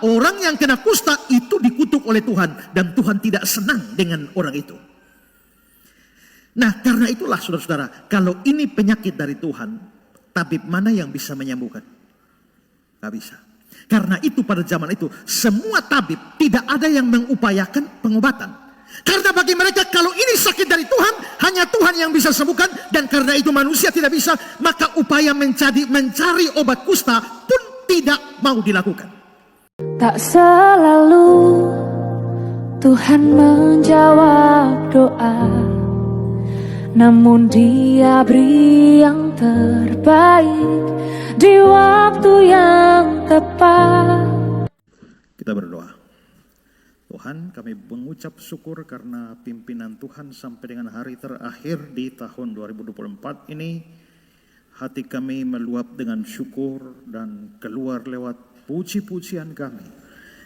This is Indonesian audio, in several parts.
orang yang kena kusta itu dikutuk oleh Tuhan. Dan Tuhan tidak senang dengan orang itu. Nah, karena itulah saudara-saudara, kalau ini penyakit dari Tuhan, tabib mana yang bisa menyembuhkan? Gak bisa. Karena itu pada zaman itu, semua tabib tidak ada yang mengupayakan pengobatan. Karena bagi mereka kalau ini sakit dari Tuhan, hanya Tuhan yang bisa sembuhkan. Dan karena itu manusia tidak bisa, maka upaya mencari obat kusta pun tidak mau dilakukan. Tak selalu Tuhan menjawab doa, namun Dia beri yang terbaik di waktu yang tepat. Kita berdoa. Tuhan, kami mengucap syukur karena pimpinan Tuhan sampai dengan hari terakhir di tahun 2024 ini. Hati kami meluap dengan syukur dan keluar lewat puji-pujian kami.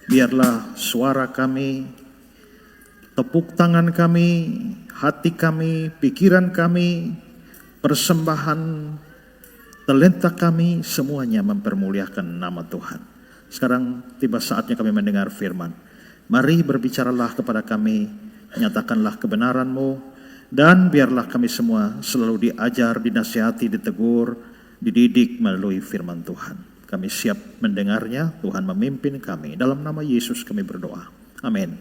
Biarlah suara kami, tepuk tangan kami, hati kami, pikiran kami, persembahan, talenta kami, semuanya mempermuliakan nama Tuhan. Sekarang tiba saatnya kami mendengar firman. Mari berbicaralah kepada kami, nyatakanlah kebenaran-Mu, dan biarlah kami semua selalu diajar, dinasihati, ditegur, dididik melalui firman Tuhan. Kami siap mendengarnya, Tuhan memimpin kami. Dalam nama Yesus kami berdoa. Amin.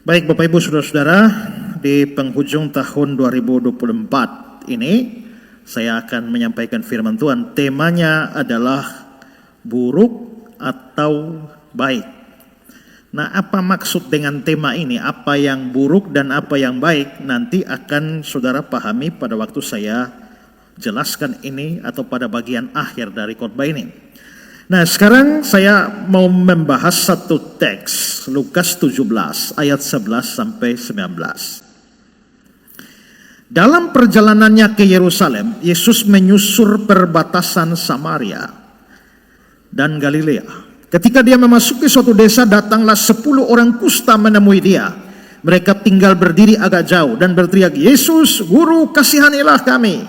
Baik Bapak Ibu Saudara-saudara, di penghujung tahun 2024 ini, saya akan menyampaikan firman Tuhan. Temanya adalah buruk atau baik. Nah, apa maksud dengan tema ini? Apa yang buruk dan apa yang baik? Nanti akan saudara pahami pada waktu saya jelaskan ini atau pada bagian akhir dari khotbah ini. Nah, sekarang saya mau membahas satu teks, Lukas 17 ayat 11 sampai 19. Dalam perjalanannya ke Yerusalem, Yesus menyusur perbatasan Samaria dan Galilea. Ketika dia memasuki suatu desa, datanglah 10 orang kusta menemui dia. Mereka tinggal berdiri agak jauh dan berteriak, "Yesus, Guru, kasihanilah kami."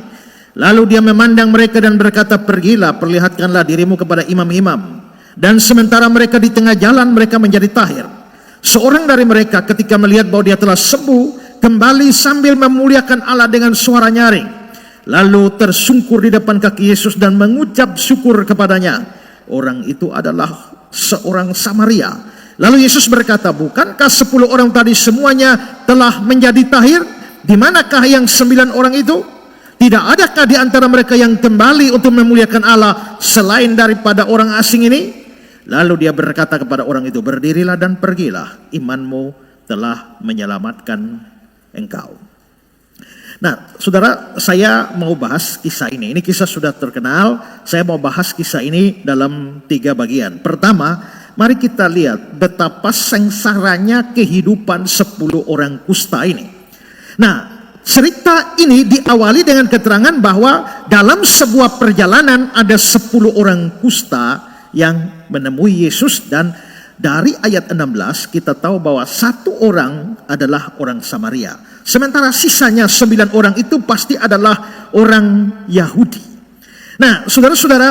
Lalu dia memandang mereka dan berkata, "Pergilah, perlihatkanlah dirimu kepada imam-imam." Dan sementara mereka di tengah jalan, mereka menjadi tahir. Seorang dari mereka ketika melihat bahwa dia telah sembuh, kembali sambil memuliakan Allah dengan suara nyaring. Lalu tersungkur di depan kaki Yesus dan mengucap syukur kepadanya. Orang itu adalah seorang Samaria. Lalu Yesus berkata, "Bukankah 10 orang tadi semuanya telah menjadi tahir? Di manakah yang 9 orang itu? Tidak adakah di antara mereka yang kembali untuk memuliakan Allah selain daripada orang asing ini?" Lalu dia berkata kepada orang itu, "Berdirilah dan pergilah, imanmu telah menyelamatkan engkau." Nah, saudara, saya mau bahas kisah ini. Ini kisah sudah terkenal. Saya mau bahas kisah ini dalam 3 bagian. Pertama, mari kita lihat betapa sengsaranya kehidupan 10 orang kusta ini. Nah, cerita ini diawali dengan keterangan bahwa dalam sebuah perjalanan ada 10 orang kusta yang menemui Yesus, dan dari ayat 16 kita tahu bahwa 1 orang adalah orang Samaria. Sementara sisanya 9 orang itu pasti adalah orang Yahudi. Nah, saudara-saudara,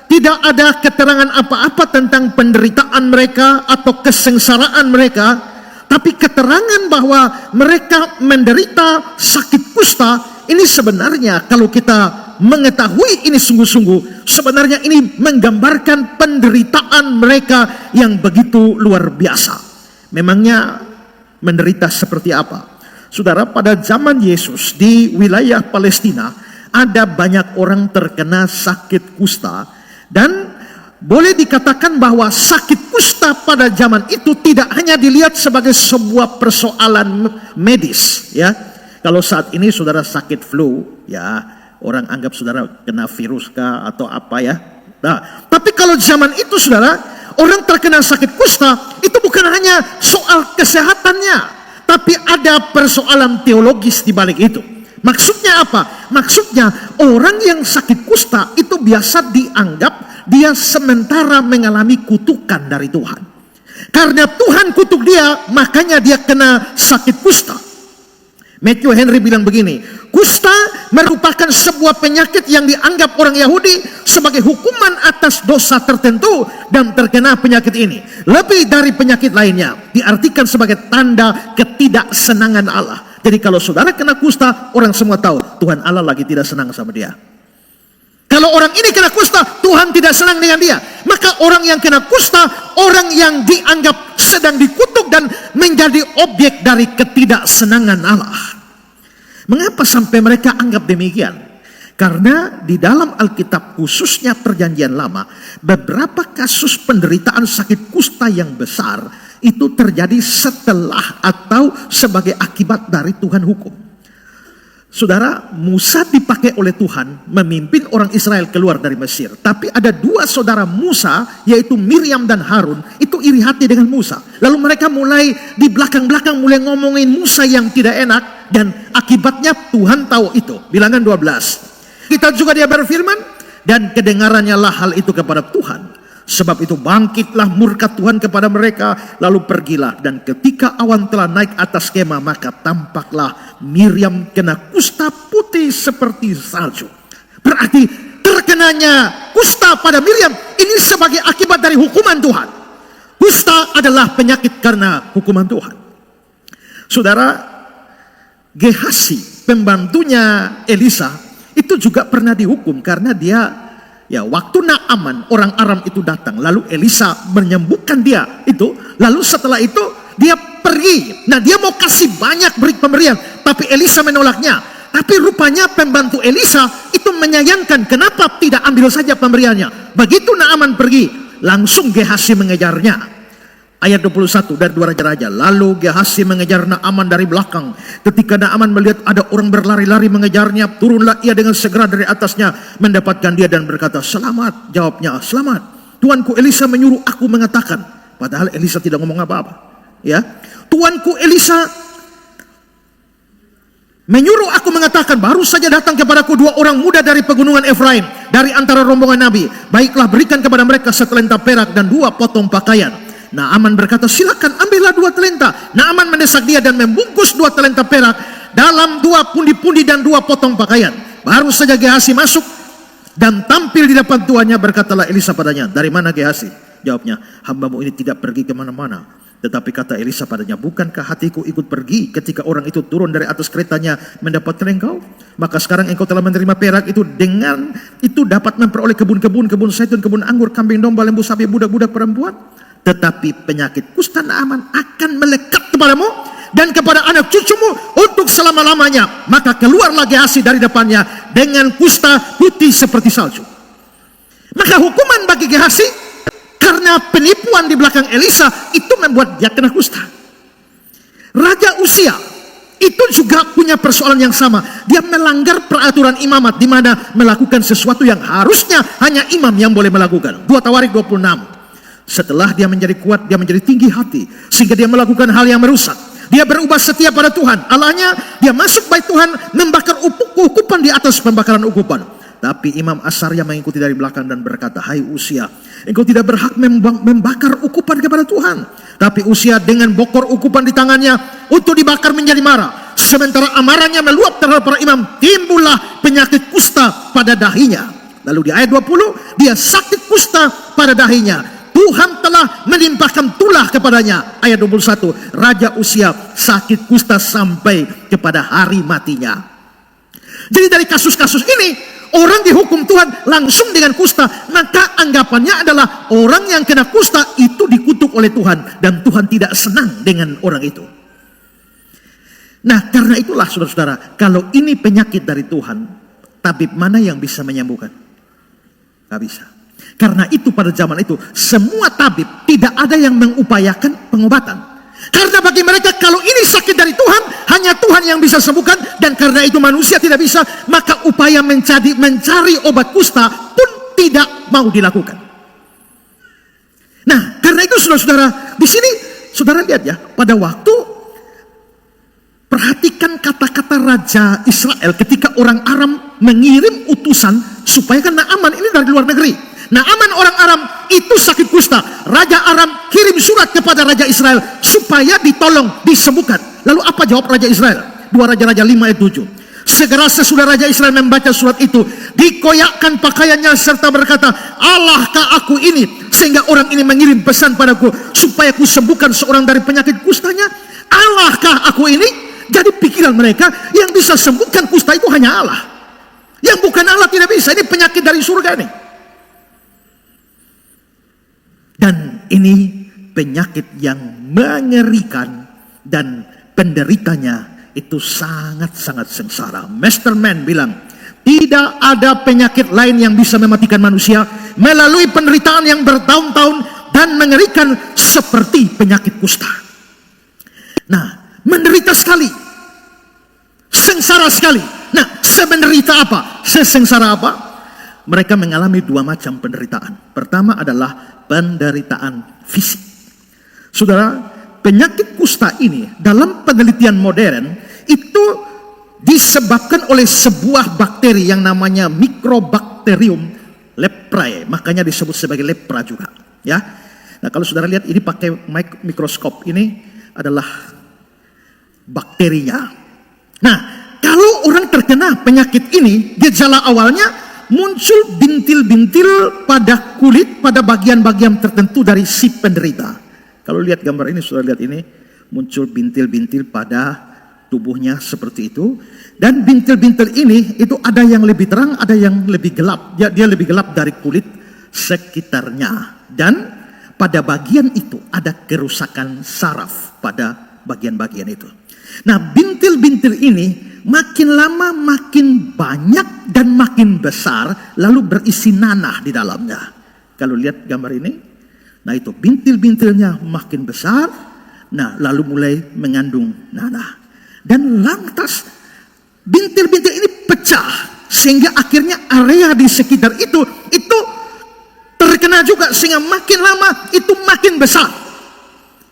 tidak ada keterangan apa-apa tentang penderitaan mereka atau kesengsaraan mereka. Tapi keterangan bahwa mereka menderita sakit kusta, ini sebenarnya kalau kita mengetahui ini sungguh-sungguh, sebenarnya ini menggambarkan penderitaan mereka yang begitu luar biasa. Memangnya menderita seperti apa? Saudara, pada zaman Yesus di wilayah Palestina ada banyak orang terkena sakit kusta, dan boleh dikatakan bahwa sakit kusta pada zaman itu tidak hanya dilihat sebagai sebuah persoalan medis, ya. Kalau saat ini saudara sakit flu, ya orang anggap saudara kena virus kah atau apa ya. Nah, tapi kalau zaman itu saudara, orang terkena sakit kusta itu bukan hanya soal kesehatannya, tapi ada persoalan teologis di balik itu. Maksudnya apa? Maksudnya orang yang sakit kusta itu biasa dianggap dia sementara mengalami kutukan dari Tuhan. Karena Tuhan kutuk dia, makanya dia kena sakit kusta. Matthew Henry bilang begini, kusta merupakan sebuah penyakit yang dianggap orang Yahudi sebagai hukuman atas dosa tertentu, dan terkena penyakit ini lebih dari penyakit lainnya diartikan sebagai tanda ketidaksenangan Allah. Jadi kalau saudara kena kusta, orang semua tahu Tuhan Allah lagi tidak senang sama dia. Kalau orang ini kena kusta, Tuhan tidak senang dengan dia. Maka orang yang kena kusta, orang yang dianggap sedang dikutuk dan menjadi objek dari ketidaksenangan Allah. Mengapa sampai mereka anggap demikian? Karena di dalam Alkitab, khususnya Perjanjian Lama, beberapa kasus penderitaan sakit kusta yang besar itu terjadi setelah atau sebagai akibat dari Tuhan hukum. Saudara, Musa dipakai oleh Tuhan memimpin orang Israel keluar dari Mesir. Tapi ada dua saudara Musa, yaitu Miriam dan Harun, itu iri hati dengan Musa. Lalu mereka mulai di belakang-belakang mulai ngomongin Musa yang tidak enak, dan akibatnya Tuhan tahu itu. Bilangan 12. Kita juga dia berfirman, dan kedengarannya lah hal itu kepada Tuhan. Sebab itu bangkitlah murka Tuhan kepada mereka, lalu pergilah. Dan ketika awan telah naik atas kemah, maka tampaklah Miriam kena kusta putih seperti salju. Berarti terkenanya kusta pada Miriam ini sebagai akibat dari hukuman Tuhan. Kusta adalah penyakit karena hukuman Tuhan. Saudara, Gehasi, pembantunya Elisa, itu juga pernah dihukum karena dia, waktu Naaman orang Aram itu datang, lalu Elisa menyembuhkan dia itu, lalu setelah itu dia pergi. Nah, dia mau kasih banyak beri pemberian, tapi Elisa menolaknya. Tapi rupanya pembantu Elisa itu menyayangkan, kenapa tidak ambil saja pemberiannya. Begitu Naaman pergi, langsung Gehasi mengejarnya. Ayat 21 dari 2 Raja-Raja. Lalu Gehasi mengejar Naaman dari belakang. Ketika Naaman melihat ada orang berlari-lari mengejarnya, turunlah ia dengan segera dari atasnya, mendapatkan dia dan berkata, "Selamat." Jawabnya, "Selamat. Tuanku Elisa menyuruh aku mengatakan." Padahal Elisa tidak ngomong apa-apa. Ya, "Tuanku Elisa menyuruh aku mengatakan, baru saja datang kepadaku 2 orang muda dari pegunungan Efraim, dari antara rombongan Nabi. Baiklah, berikan kepada mereka setelenta perak dan 2 potong pakaian." Naaman berkata, "Silakan, ambillah 2 talenta." Naaman mendesak dia dan membungkus 2 talenta perak dalam 2 pundi-pundi dan 2 potong pakaian. Baru saja Gehasi masuk dan tampil di depan tuannya, berkatalah Elisa padanya, "Dari mana Gehasi?" Jawabnya, "Hambamu ini tidak pergi kemana-mana." Tetapi kata Elisa padanya, "Bukankah hatiku ikut pergi ketika orang itu turun dari atas keretanya mendapatkan engkau? Maka sekarang engkau telah menerima perak itu, dengan itu dapat memperoleh kebun-kebun, kebun zaitun, kebun anggur, kambing domba, lembu sapi, budak-budak perempuan. Tetapi penyakit kusta Naaman akan melekat kepadamu dan kepada anak cucumu untuk selama-lamanya." Maka keluarlah Gehasi dari depannya dengan kusta putih seperti salju. Maka hukuman bagi Gehasi karena penipuan di belakang Elisa itu membuat dia kena kusta. Raja Uzia itu juga punya persoalan yang sama. Dia melanggar peraturan imamat, di mana melakukan sesuatu yang harusnya hanya imam yang boleh melakukan. 2 Tawarik 26. Setelah dia menjadi kuat, dia menjadi tinggi hati, sehingga dia melakukan hal yang merusak. Dia berubah setia pada Tuhan Allahnya. Dia masuk bait Tuhan, membakar ukupan di atas pembakaran ukupan. Tapi Imam Asarya mengikuti dari belakang dan berkata, "Hai Uzia, engkau tidak berhak membakar ukupan kepada Tuhan." Tapi Uzia dengan bokor ukupan di tangannya untuk dibakar menjadi marah. Sementara amarahnya meluap terhadap para imam, timbullah penyakit kusta pada dahinya. Lalu di ayat 20, dia sakit kusta pada dahinya. Tuhan telah menimpakan tulah kepadanya. Ayat 21, Raja Uzia sakit kusta sampai kepada hari matinya. Jadi dari kasus-kasus ini, orang dihukum Tuhan langsung dengan kusta. Maka anggapannya adalah orang yang kena kusta itu dikutuk oleh Tuhan, dan Tuhan tidak senang dengan orang itu. Nah, karena itulah saudara-saudara, kalau ini penyakit dari Tuhan, tabib mana yang bisa menyembuhkan? Gak bisa. Karena itu pada zaman itu semua tabib tidak ada yang mengupayakan pengobatan. Karena bagi mereka kalau ini sakit dari Tuhan, hanya Tuhan yang bisa sembuhkan, dan karena itu manusia tidak bisa, maka upaya mencari obat kusta pun tidak mau dilakukan. Nah, karena itu saudara-saudara, di sini saudara lihat ya, pada waktu perhatikan kata-kata Raja Israel ketika orang Aram mengirim utusan supaya kan Naaman ini dari luar negeri. Naaman orang Aram itu sakit kusta. Raja Aram kirim surat kepada Raja Israel supaya ditolong, disembuhkan. Lalu apa jawab Raja Israel? 2 Raja-Raja 5 ayat 7. Segera sesudah Raja Israel membaca surat itu, dikoyakkan pakaiannya serta berkata, Allahkah aku ini sehingga orang ini mengirim pesan padaku supaya ku sembuhkan seorang dari penyakit kustanya? Allahkah aku ini? Jadi pikiran mereka, yang bisa sembuhkan kusta itu hanya Allah. Yang bukan Allah tidak bisa. Ini penyakit dari surga nih. Dan ini penyakit yang mengerikan dan penderitanya itu sangat-sangat sengsara. Masterman bilang, tidak ada penyakit lain yang bisa mematikan manusia melalui penderitaan yang bertahun-tahun dan mengerikan seperti penyakit kusta. Nah, menderita sekali, sengsara sekali. Nah, semenderita apa? Sesengsara apa? Mereka mengalami 2 macam penderitaan. Pertama adalah penderitaan fisik. Saudara, penyakit kusta ini dalam penelitian modern itu disebabkan oleh sebuah bakteri yang namanya Microbacterium leprae, makanya disebut sebagai lepra juga, ya. Nah, kalau saudara lihat ini pakai mikroskop, ini adalah bakterinya. Nah, kalau orang terkena penyakit ini, gejala awalnya muncul bintil-bintil pada kulit, pada bagian-bagian tertentu dari si penderita. Kalau lihat gambar ini, saudara lihat ini, muncul bintil-bintil pada tubuhnya seperti itu. Dan bintil-bintil ini itu ada yang lebih terang, ada yang lebih gelap. Dia lebih gelap dari kulit sekitarnya. Dan pada bagian itu ada kerusakan saraf pada bagian-bagian itu. Nah, bintil-bintil ini makin lama makin banyak dan makin besar, lalu berisi nanah di dalamnya. Kalau lihat gambar ini, nah itu bintil-bintilnya makin besar, nah lalu mulai mengandung nanah. Dan lantas bintil-bintil ini pecah sehingga akhirnya area di sekitar itu terkena juga, sehingga makin lama itu makin besar.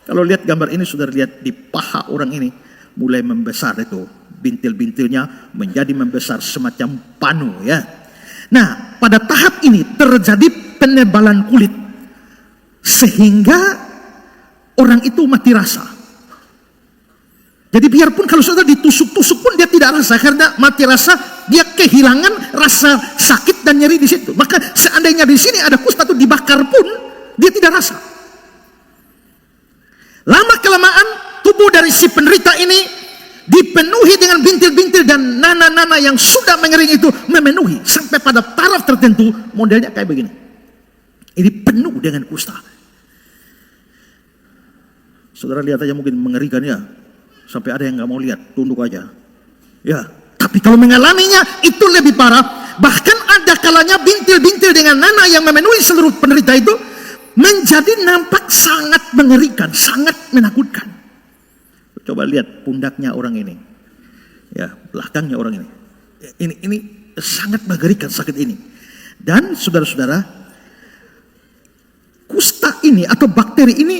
Kalau lihat gambar ini, saudara lihat di paha orang ini mulai membesar, itu bintil-bintilnya menjadi membesar semacam panu, ya. Nah, pada tahap ini terjadi penebalan kulit sehingga orang itu mati rasa. Jadi biarpun kalau saudara ditusuk-tusuk pun dia tidak rasa, karena mati rasa, dia kehilangan rasa sakit dan nyeri di situ. Maka seandainya di sini ada kusta itu dibakar pun dia tidak rasa. Lama kelamaan tubuh dari si penderita ini dipenuhi dengan bintil-bintil dan nanah-nanah yang sudah mengering itu memenuhi sampai pada taraf tertentu, modelnya kayak begini. Ini penuh dengan kusta. Saudara lihat aja, mungkin mengerikan ya. Sampai ada yang nggak mau lihat, tunduk aja. Ya, tapi kalau mengalaminya itu lebih parah. Bahkan ada kalanya bintil-bintil dengan nanah yang memenuhi seluruh penderita itu menjadi nampak sangat mengerikan, sangat menakutkan. Coba lihat pundaknya orang ini, ya, belakangnya orang ini. Ini sangat mengerikan sakit ini. Dan saudara-saudara, kusta ini atau bakteri ini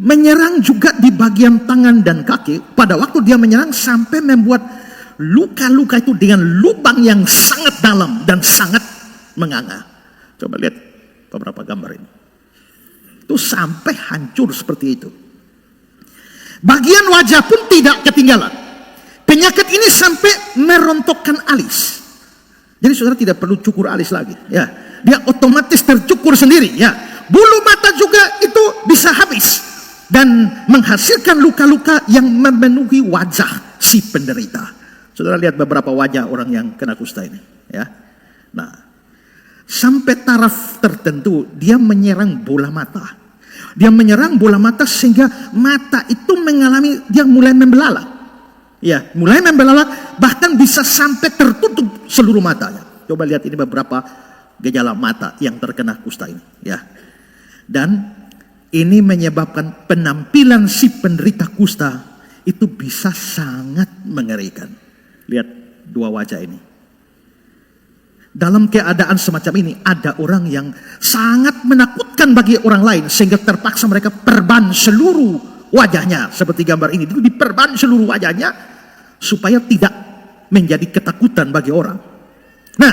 menyerang juga di bagian tangan dan kaki. Pada waktu dia menyerang sampai membuat luka-luka itu dengan lubang yang sangat dalam dan sangat menganga. Coba lihat beberapa gambar ini. Itu sampai hancur seperti itu. Bagian wajah pun tidak ketinggalan. Penyakit ini sampai merontokkan alis. Jadi saudara tidak perlu cukur alis lagi, ya. Dia otomatis tercukur sendiri, ya. Bulu mata juga itu bisa habis dan menghasilkan luka-luka yang memenuhi wajah si penderita. Saudara lihat beberapa wajah orang yang kena kusta ini, ya. Nah, sampai taraf tertentu dia menyerang bola mata. Dia menyerang bola mata sehingga mata itu mengalami, dia mulai membelalak. Ya, mulai membelalak, bahkan bisa sampai tertutup seluruh matanya. Coba lihat ini beberapa gejala mata yang terkena kusta ini, ya. Dan ini menyebabkan penampilan si penderita kusta itu bisa sangat mengerikan. Lihat dua wajah ini. Dalam keadaan semacam ini ada orang yang sangat menakutkan bagi orang lain sehingga terpaksa mereka perban seluruh wajahnya seperti gambar ini. Itu diperban seluruh wajahnya supaya tidak menjadi ketakutan bagi orang. Nah,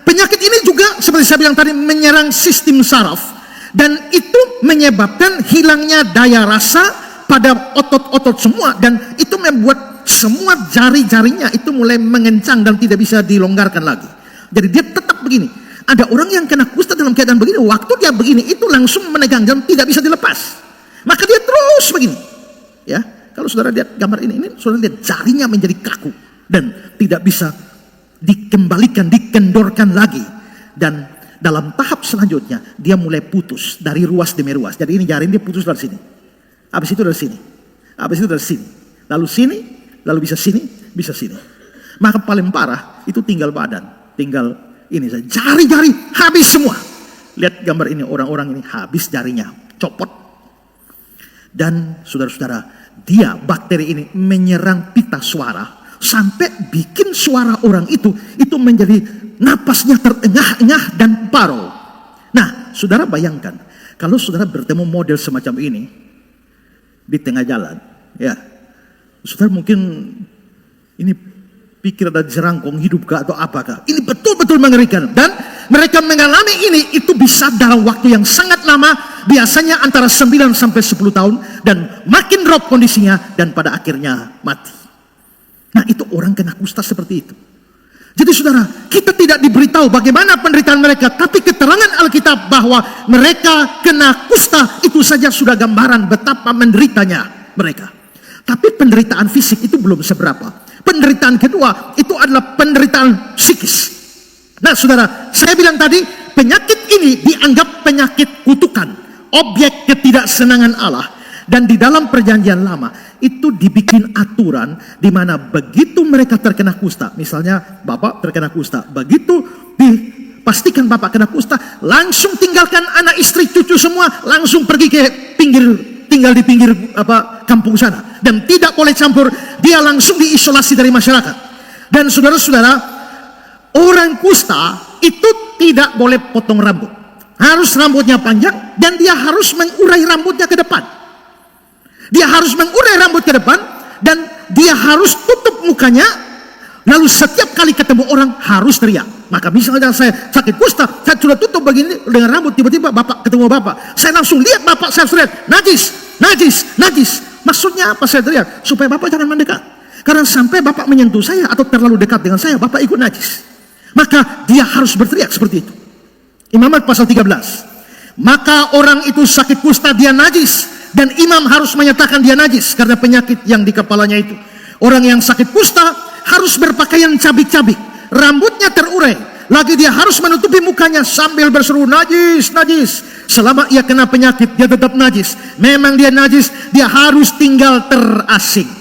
penyakit ini juga seperti saya bilang tadi menyerang sistem saraf dan itu menyebabkan hilangnya daya rasa pada otot-otot semua dan itu membuat semua jari-jarinya itu mulai mengencang dan tidak bisa dilonggarkan lagi. Jadi dia tetap begini. Ada orang yang kena kusta dalam keadaan begini, waktu dia begini itu langsung menegang dan tidak bisa dilepas. Maka dia terus begini. Ya, kalau saudara lihat gambar ini saudara lihat jarinya menjadi kaku dan tidak bisa dikembalikan, dikendorkan lagi. Dan dalam tahap selanjutnya dia mulai putus dari ruas demi ruas. Jadi ini jari dia putus dari sini. Habis itu dari sini. Habis itu dari sini. Lalu sini, lalu bisa sini, bisa sini. Maka paling parah itu tinggal badan, tinggal ini saja. Jari-jari habis semua. Lihat gambar ini, orang-orang ini habis jarinya, copot. Dan saudara-saudara, dia bakteri ini menyerang pita suara sampai bikin suara orang itu menjadi napasnya terengah-engah dan paruh. Nah, saudara bayangkan kalau saudara bertemu model semacam ini di tengah jalan, ya, saudara mungkin ini pikir ada jerangkong hidup kah atau apakah? Ini betul-betul mengerikan dan mereka mengalami ini itu bisa dalam waktu yang sangat lama, biasanya antara 9 sampai 10 tahun dan makin drop kondisinya dan pada akhirnya mati. Nah, itu orang kena kusta seperti itu. Jadi saudara, kita tidak diberitahu bagaimana penderitaan mereka, tapi keterangan Alkitab bahwa mereka kena kusta itu saja sudah gambaran betapa menderitanya mereka. Tapi penderitaan fisik itu belum seberapa. Penderitaan kedua itu adalah penderitaan psikis. Nah saudara, saya bilang tadi penyakit ini dianggap penyakit kutukan, objek ketidaksenangan Allah. Dan di dalam perjanjian lama itu dibikin aturan di mana begitu mereka terkena kusta, misalnya bapak terkena kusta, begitu dipastikan bapak kena kusta, langsung tinggalkan anak istri cucu semua, langsung pergi ke tinggal di pinggir kampung sana dan tidak boleh campur, dia langsung diisolasi dari masyarakat. Dan saudara-saudara, orang kusta itu tidak boleh potong rambut, harus rambutnya panjang dan dia harus mengurai rambutnya ke depan. Dia harus mengurai rambut ke depan dan dia harus tutup mukanya. Lalu setiap kali ketemu orang harus teriak. Maka misalnya saya sakit kusta, saya sudah tutup begini dengan rambut, tiba-tiba bapak ketemu bapak, saya langsung lihat bapak, saya teriak, najis, najis, najis. Maksudnya apa saya teriak? Supaya bapak jangan mendekat. Karena sampai bapak menyentuh saya atau terlalu dekat dengan saya, bapak ikut najis. Maka dia harus berteriak seperti itu. Imamat pasal 13. Maka orang itu sakit kusta, dia najis. Dan imam harus menyatakan dia najis karena penyakit yang di kepalanya itu. Orang yang sakit kusta harus berpakaian cabik-cabik, rambutnya terurai. Lagi dia harus menutupi mukanya sambil berseru najis, najis. Selama ia kena penyakit dia tetap najis. Memang dia najis, dia harus tinggal terasing.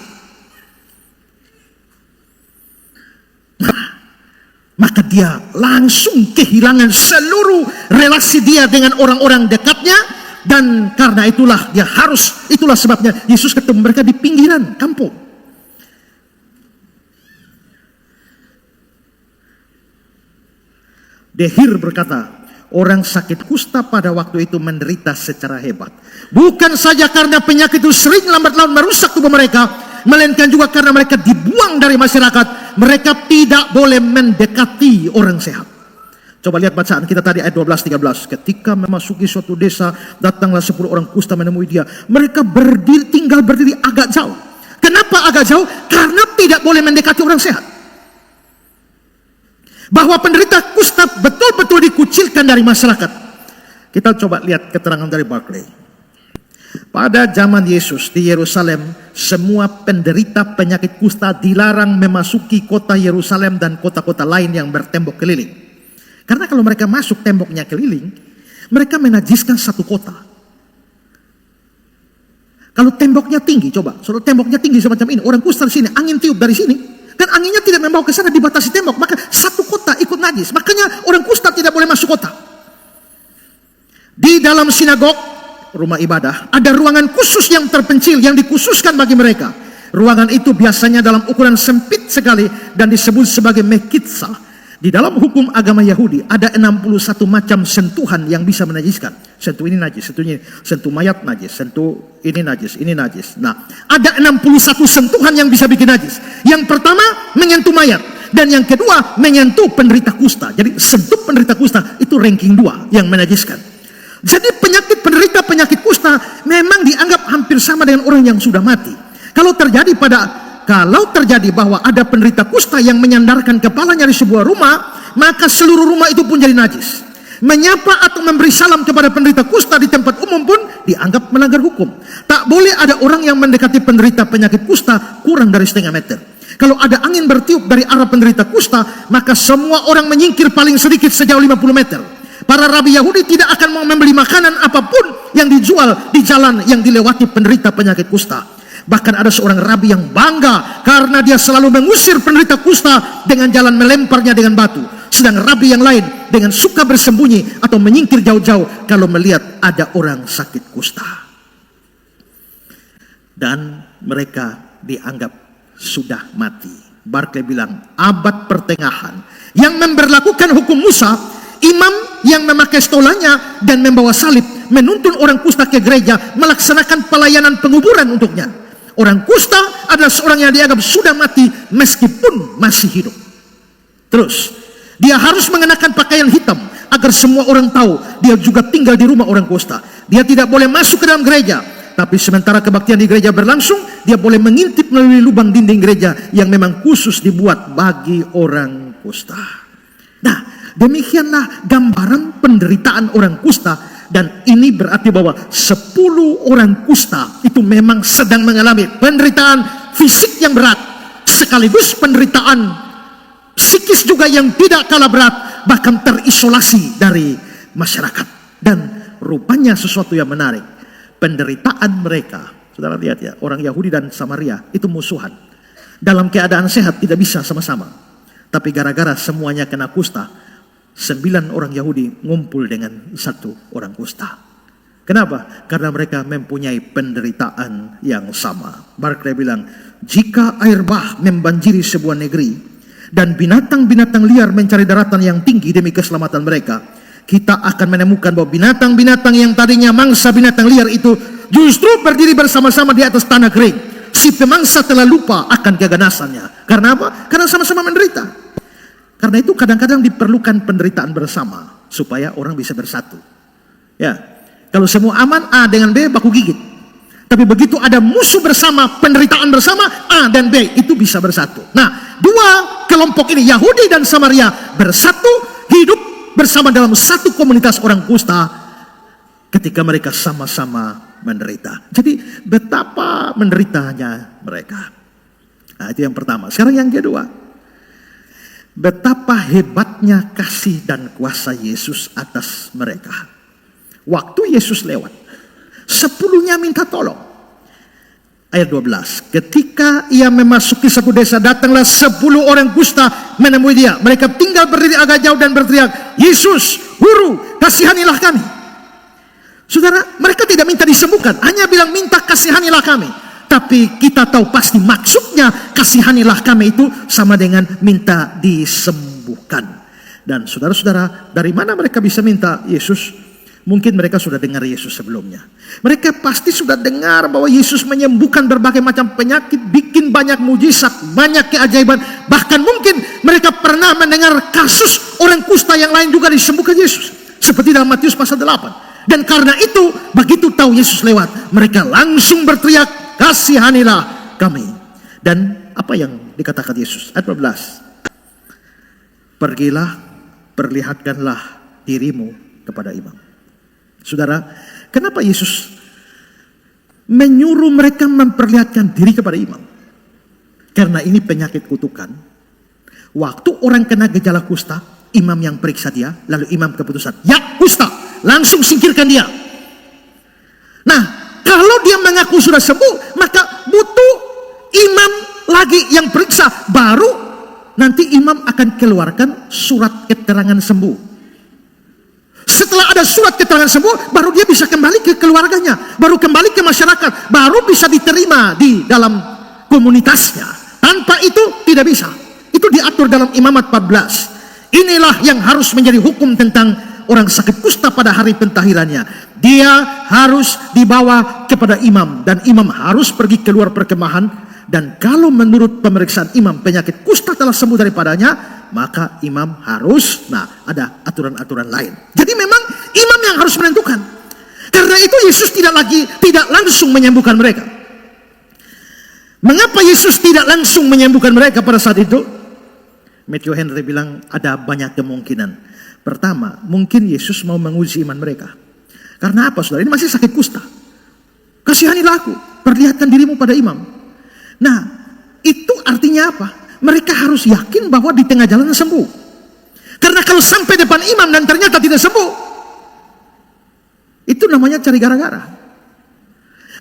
Maka dia langsung kehilangan seluruh relasi dia dengan orang-orang dekatnya. Dan karena itulah itulah sebabnya Yesus ketemu mereka di pinggiran kampung. Dehir berkata, orang sakit kusta pada waktu itu menderita secara hebat. Bukan saja karena penyakit itu sering lambat laun merusak tubuh mereka, melainkan juga karena mereka dibuang dari masyarakat. Mereka tidak boleh mendekati orang sehat. Coba lihat bacaan kita tadi ayat 12-13. Ketika memasuki suatu desa, datanglah 10 orang kusta menemui dia. Mereka tinggal berdiri agak jauh. Kenapa agak jauh? Karena tidak boleh mendekati orang sehat. Bahwa penderita kusta betul-betul dikucilkan dari masyarakat. Kita coba lihat keterangan dari Barclay. Pada zaman Yesus di Yerusalem, semua penderita penyakit kusta dilarang memasuki kota Yerusalem dan kota-kota lain yang bertembok keliling. Karena kalau mereka masuk temboknya keliling, mereka menajiskan satu kota. Kalau temboknya tinggi, coba, kalau temboknya tinggi semacam ini, orang kusta di sini, angin tiup dari sini, kan anginnya tidak membawa ke sana, dibatasi tembok, maka satu kota ikut najis. Makanya orang kusta tidak boleh masuk kota. Di dalam sinagog, rumah ibadah, ada ruangan khusus yang terpencil, yang dikhususkan bagi mereka. Ruangan itu biasanya dalam ukuran sempit sekali dan disebut sebagai mekitsa. Di dalam hukum agama Yahudi ada 61 macam sentuhan yang bisa menajiskan. Sentuh ini najis, sentuh mayat najis, sentuh ini najis, ini najis. Nah, ada 61 sentuhan yang bisa bikin najis. Yang pertama menyentuh mayat dan yang kedua menyentuh penderita kusta. Jadi sentuh penderita kusta itu ranking 2 yang menajiskan. Jadi penderita penyakit kusta memang dianggap hampir sama dengan orang yang sudah mati. Kalau terjadi pada kalau terjadi bahwa ada penderita kusta yang menyandarkan kepalanya di sebuah rumah, maka seluruh rumah itu pun jadi najis. Menyapa atau memberi salam kepada penderita kusta di tempat umum pun dianggap melanggar hukum. Tak boleh ada orang yang mendekati penderita penyakit kusta kurang dari setengah meter. Kalau ada angin bertiup dari arah penderita kusta, maka semua orang menyingkir paling sedikit sejauh 50 meter. Para rabi Yahudi tidak akan mau membeli makanan apapun yang dijual di jalan yang dilewati penderita penyakit kusta. Bahkan ada seorang rabi yang bangga karena dia selalu mengusir penderita kusta dengan jalan melemparnya dengan batu. Sedang rabi yang lain dengan suka bersembunyi atau menyingkir jauh-jauh kalau melihat ada orang sakit kusta. Dan mereka dianggap sudah mati. Barclay bilang, abad pertengahan yang memberlakukan hukum Musa, imam yang memakai stolanya dan membawa salib menuntun orang kusta ke gereja melaksanakan pelayanan penguburan untuknya. Orang kusta adalah seorang yang dianggap sudah mati meskipun masih hidup. Terus, dia harus mengenakan pakaian hitam agar semua orang tahu dia juga tinggal di rumah orang kusta. Dia tidak boleh masuk ke dalam gereja. Tapi sementara kebaktian di gereja berlangsung, dia boleh mengintip melalui lubang dinding gereja yang memang khusus dibuat bagi orang kusta. Nah, demikianlah gambaran penderitaan orang kusta. Dan ini berarti bahwa 10 orang kusta itu memang sedang mengalami penderitaan fisik yang berat, sekaligus penderitaan psikis juga yang tidak kalah berat, bahkan terisolasi dari masyarakat. Dan rupanya sesuatu yang menarik, penderitaan mereka, saudara lihat ya, orang Yahudi dan Samaria itu musuhan. Dalam keadaan sehat tidak bisa sama-sama. Tapi gara-gara semuanya kena kusta, 9 orang Yahudi ngumpul dengan 1 orang kusta. Kenapa? Karena mereka mempunyai penderitaan yang sama. Barclay bilang, jika air bah membanjiri sebuah negeri dan binatang-binatang liar mencari daratan yang tinggi demi keselamatan mereka, kita akan menemukan bahwa binatang-binatang yang tadinya mangsa binatang liar itu justru berdiri bersama-sama di atas tanah kering. Si pemangsa telah lupa akan keganasannya. Karena apa? Karena sama-sama menderita. Karena itu kadang-kadang diperlukan penderitaan bersama supaya orang bisa bersatu. Ya, kalau semua aman, A dengan B baku gigit. Tapi begitu ada musuh bersama, penderitaan bersama, A dan B itu bisa bersatu. Nah, 2 kelompok ini, Yahudi dan Samaria, bersatu, hidup bersama dalam satu komunitas orang kusta ketika mereka sama-sama menderita. Jadi betapa menderitanya mereka. Nah, itu yang pertama. Sekarang yang kedua. Betapa hebatnya kasih dan kuasa Yesus atas mereka. Waktu Yesus lewat, 10-nya minta tolong. Ayat 12. Ketika ia memasuki satu desa, datanglah 10 orang kusta menemui dia. Mereka tinggal berdiri agak jauh dan berteriak, Yesus, Guru, kasihanilah kami. Saudara, mereka tidak minta disembuhkan, hanya bilang minta kasihanilah kami. Tapi kita tahu pasti maksudnya kasihanilah kami itu sama dengan minta disembuhkan. Dan saudara-saudara, dari mana mereka bisa minta Yesus? Mungkin mereka sudah dengar Yesus sebelumnya. Mereka pasti sudah dengar bahwa Yesus menyembuhkan berbagai macam penyakit, bikin banyak mujizat, banyak keajaiban. Bahkan mungkin mereka pernah mendengar kasus orang kusta yang lain juga disembuhkan Yesus. Seperti dalam Matius pasal 8. Dan karena itu, begitu tahu Yesus lewat, mereka langsung berteriak, kasihanilah kami. Dan apa yang dikatakan Yesus? Ayat 12. Pergilah, perlihatkanlah dirimu kepada imam. Saudara, kenapa Yesus menyuruh mereka memperlihatkan diri kepada imam? Karena ini penyakit kutukan. Waktu orang kena gejala kusta, imam yang periksa dia, lalu imam keputusan, ya kusta, langsung singkirkan dia. Nah, kalau dia mengaku sudah sembuh, maka butuh imam lagi yang periksa. Baru nanti imam akan keluarkan surat keterangan sembuh. Setelah ada surat keterangan sembuh, baru dia bisa kembali ke keluarganya, baru kembali ke masyarakat, baru bisa diterima di dalam komunitasnya. Tanpa itu tidak bisa. Itu diatur dalam Imamat 14. Inilah yang harus menjadi hukum tentang orang sakit kusta pada hari pentahirannya. Dia harus dibawa kepada imam dan imam harus pergi keluar perkemahan, dan kalau menurut pemeriksaan imam penyakit kusta telah sembuh daripadanya, maka imam harus, ada aturan-aturan lain. Jadi memang imam yang harus menentukan. Karena itu Yesus tidak langsung menyembuhkan mereka. Mengapa Yesus tidak langsung menyembuhkan mereka pada saat itu? Matthew Henry bilang ada banyak kemungkinan. Pertama, mungkin Yesus mau menguji iman mereka. Karena apa, saudara? Ini masih sakit kusta. Kasihanilah aku, perlihatkan dirimu pada imam. Nah, itu artinya apa? Mereka harus yakin bahwa di tengah jalan sembuh. Karena kalau sampai depan imam dan ternyata tidak sembuh, itu namanya cari gara-gara.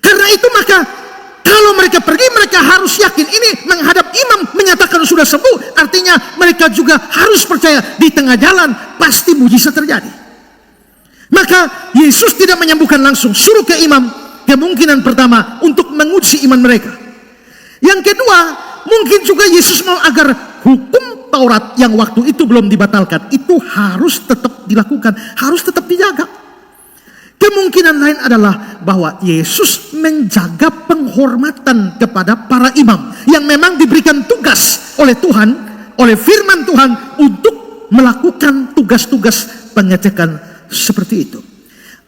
Karena itu maka kalau mereka pergi, mereka harus yakin ini menghadap imam menyatakan sudah sembuh. Artinya mereka juga harus percaya di tengah jalan pasti mujizat terjadi. Maka Yesus tidak menyembuhkan langsung, suruh ke imam. Kemungkinan pertama untuk menguji iman mereka. Yang kedua, mungkin juga Yesus mau agar hukum Taurat yang waktu itu belum dibatalkan itu harus tetap dilakukan, harus tetap dijaga. Kemungkinan lain adalah bahwa Yesus menjaga penghormatan kepada para imam yang memang diberikan tugas oleh Tuhan, oleh firman Tuhan untuk melakukan tugas-tugas pengecekan seperti itu.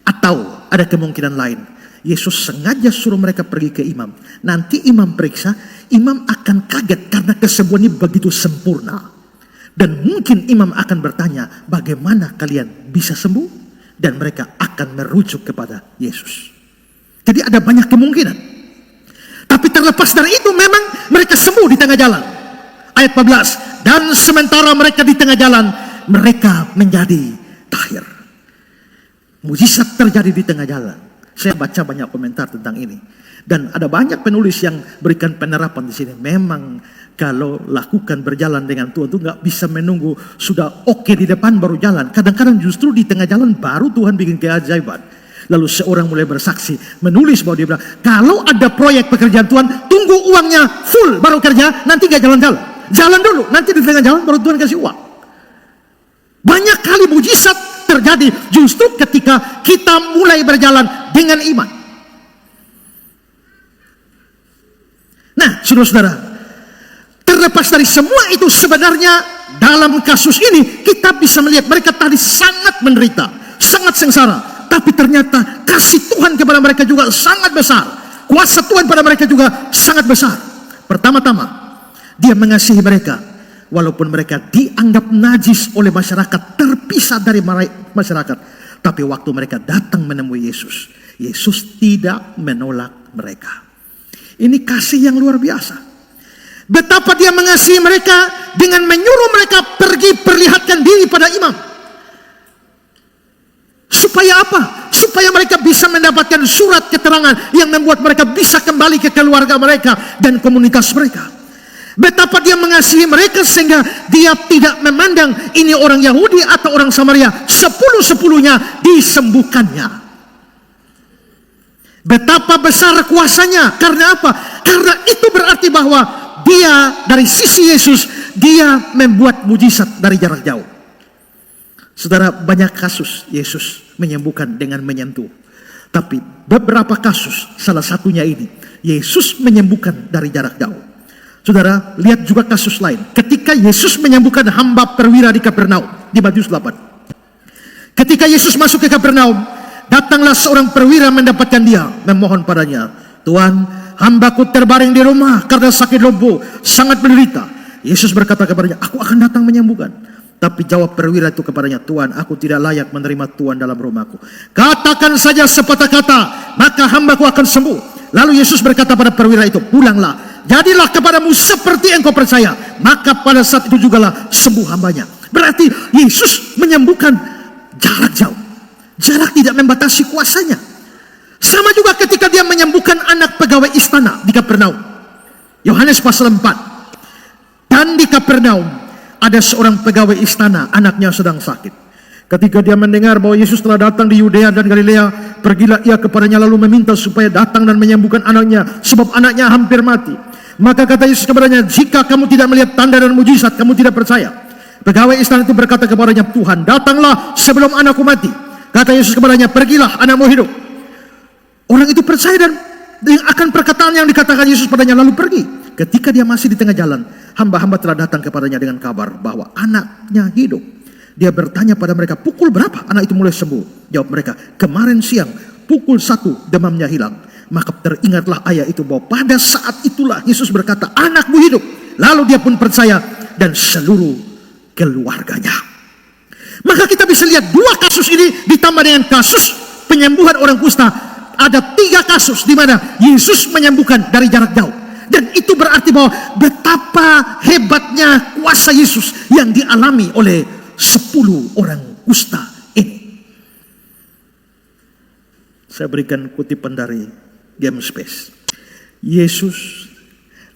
Atau ada kemungkinan lain, Yesus sengaja suruh mereka pergi ke imam. Nanti imam periksa, imam akan kaget karena kesembuhannya begitu sempurna. Dan mungkin imam akan bertanya, bagaimana kalian bisa sembuh? Dan mereka akan merujuk kepada Yesus. Jadi ada banyak kemungkinan. Tapi terlepas dari itu memang mereka sembuh di tengah jalan. Ayat 14, dan sementara mereka di tengah jalan, mereka menjadi tahir. Mujizat terjadi di tengah jalan. Saya baca banyak komentar tentang ini. Dan ada banyak penulis yang berikan penerapan di sini. Memang kalau lakukan berjalan dengan Tuhan itu nggak bisa menunggu sudah oke di depan baru jalan. Kadang-kadang justru di tengah jalan baru Tuhan bikin keajaiban. Lalu seorang mulai bersaksi, menulis bahwa dia bilang, kalau ada proyek pekerjaan Tuhan, tunggu uangnya full baru kerja, nanti gak jalan-jalan. Jalan dulu, nanti di tengah jalan baru Tuhan kasih uang. Banyak kali mujizat terjadi justru ketika kita mulai berjalan dengan iman. Nah, saudara-saudara, terlepas dari semua itu sebenarnya dalam kasus ini kita bisa melihat mereka tadi sangat menderita, sangat sengsara. Tapi ternyata kasih Tuhan kepada mereka juga sangat besar. Kuasa Tuhan pada mereka juga sangat besar. Pertama-tama, Dia mengasihi mereka. Walaupun mereka dianggap najis oleh masyarakat, terpisah dari masyarakat. Tapi waktu mereka datang menemui Yesus, Yesus tidak menolak mereka. Ini kasih yang luar biasa. Betapa Dia mengasihi mereka dengan menyuruh mereka pergi perlihatkan diri pada imam. Supaya apa? Supaya mereka bisa mendapatkan surat keterangan yang membuat mereka bisa kembali ke keluarga mereka dan komunitas mereka. Betapa Dia mengasihi mereka sehingga Dia tidak memandang ini orang Yahudi atau orang Samaria. 10-10-nya disembuhkannya. Betapa besar kuasanya. Karena apa? Karena itu berarti bahwa Dia dari sisi Yesus, Dia membuat mujizat dari jarak jauh. Saudara, banyak kasus Yesus menyembuhkan dengan menyentuh. Tapi beberapa kasus, salah satunya ini, Yesus menyembuhkan dari jarak jauh. Saudara, lihat juga kasus lain. Ketika Yesus menyembuhkan hamba perwira di Kapernaum, di Matius 8. Ketika Yesus masuk ke Kapernaum, datanglah seorang perwira mendapatkan Dia, memohon padanya, Tuhan, hambaku terbaring di rumah karena sakit lumpuh, sangat menderita. Yesus berkata kepadanya, aku akan datang menyembuhkan. Tapi jawab perwira itu kepadanya, Tuhan, aku tidak layak menerima Tuhan dalam rumahku. Katakan saja sepatah kata, maka hambaku akan sembuh. Lalu Yesus berkata pada perwira itu, pulanglah, jadilah kepadamu seperti engkau percaya. Maka pada saat itu jugalah sembuh hambanya. Berarti Yesus menyembuhkan jarak jauh. Jarak tidak membatasi kuasanya. Sama juga ketika Dia menyembuhkan anak pegawai istana di Kapernaum. Yohanes pasal 4. Dan di Kapernaum ada seorang pegawai istana, anaknya sedang sakit. Ketika dia mendengar bahwa Yesus telah datang di Yudea dan Galilea, pergilah ia kepadanya lalu meminta supaya datang dan menyembuhkan anaknya, sebab anaknya hampir mati. Maka kata Yesus kepadanya, jika kamu tidak melihat tanda dan mujizat, kamu tidak percaya. Pegawai istana itu berkata kepadanya, Tuhan, datanglah sebelum anakku mati. Kata Yesus kepadanya, pergilah, anakmu hidup. Orang itu percaya dan akan perkataan yang dikatakan Yesus padanya, lalu pergi. Ketika dia masih di tengah jalan, hamba-hamba telah datang kepadanya dengan kabar bahwa anaknya hidup. Dia bertanya pada mereka, pukul berapa anak itu mulai sembuh? Jawab mereka, kemarin siang pukul 1 demamnya hilang. Maka teringatlah ayat itu bahwa pada saat itulah Yesus berkata, anakmu hidup. Lalu dia pun percaya dan seluruh keluarganya. Maka kita bisa lihat dua kasus ini ditambah dengan kasus penyembuhan orang kusta. Ada 3 kasus di mana Yesus menyembuhkan dari jarak jauh. Dan itu berarti bahwa betapa hebatnya kuasa Yesus yang dialami oleh 10 orang kusta ini. Saya berikan kutipan dari Game Space. Yesus,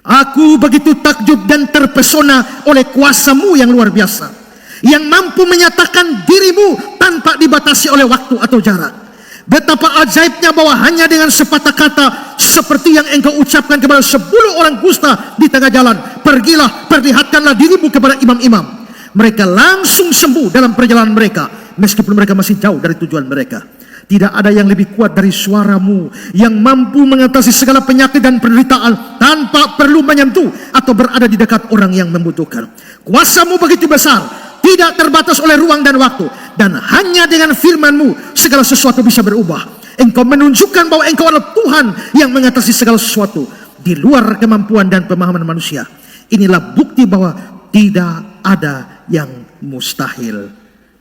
aku begitu takjub dan terpesona oleh kuasa-Mu yang luar biasa, yang mampu menyatakan diri-Mu tanpa dibatasi oleh waktu atau jarak. Betapa ajaibnya bahwa hanya dengan sepatah kata seperti yang Engkau ucapkan kepada 10 orang kusta di tengah jalan, pergilah, perlihatkanlah dirimu kepada imam-imam. Mereka langsung sembuh dalam perjalanan mereka, meskipun mereka masih jauh dari tujuan mereka. Tidak ada yang lebih kuat dari suara-Mu yang mampu mengatasi segala penyakit dan penderitaan tanpa perlu menyentuh atau berada di dekat orang yang membutuhkan. Kuasa-Mu begitu besar, tidak terbatas oleh ruang dan waktu, dan hanya dengan firman-Mu segala sesuatu bisa berubah. Engkau menunjukkan bahwa Engkau adalah Tuhan yang mengatasi segala sesuatu di luar kemampuan dan pemahaman manusia. Inilah bukti bahwa tidak ada yang mustahil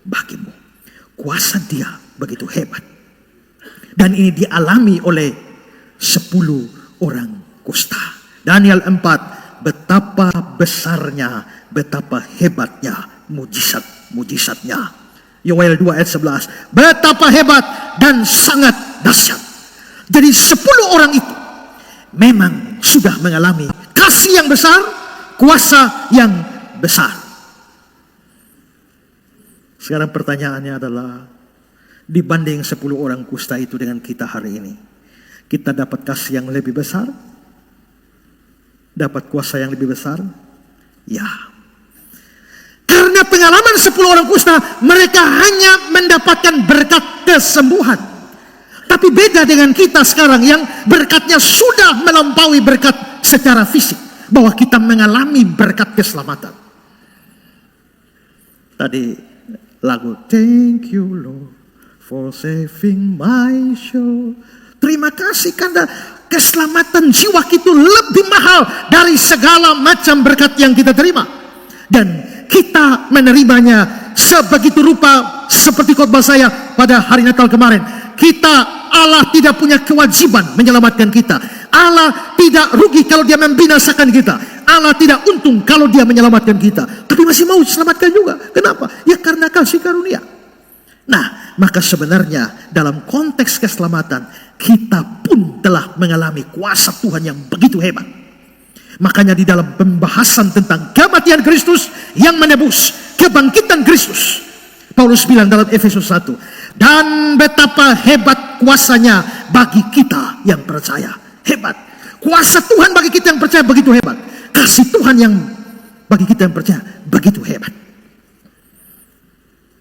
bagimu. Kuasa Dia begitu hebat. Dan ini dialami oleh 10 orang kusta. Daniel 4, betapa besarnya, betapa hebatnya mujizat-mujizatnya. Yoel 2 ayat 11, betapa hebat dan sangat dahsyat. Jadi 10 orang itu memang sudah mengalami kasih yang besar, kuasa yang besar. Sekarang pertanyaannya adalah, dibanding 10 orang kusta itu dengan kita hari ini, kita dapat kasih yang lebih besar? Dapat kuasa yang lebih besar? Ya. Karena pengalaman 10 orang kusta, mereka hanya mendapatkan berkat kesembuhan. Tapi beda dengan kita sekarang yang berkatnya sudah melampaui berkat secara fisik, bahwa kita mengalami berkat keselamatan. Tadi lagu Thank You Lord for saving my soul. Terima kasih karena keselamatan jiwa itu lebih mahal dari segala macam berkat yang kita terima. Dan kita menerimanya sebegitu rupa seperti khotbah saya pada hari Natal kemarin. Allah tidak punya kewajiban menyelamatkan kita. Allah tidak rugi kalau Dia membinasakan kita. Allah tidak untung kalau Dia menyelamatkan kita. Tapi masih mau selamatkan juga. Kenapa? Ya karena kasih karunia. Nah, maka sebenarnya dalam konteks keselamatan, kita pun telah mengalami kuasa Tuhan yang begitu hebat. Makanya di dalam pembahasan tentang kematian Kristus yang menebus, kebangkitan Kristus, Paulus bilang dalam Efesus 1, dan betapa hebat kuasanya bagi kita yang percaya. Hebat. Kuasa Tuhan bagi kita yang percaya begitu hebat. Kasih Tuhan yang bagi kita yang percaya begitu hebat.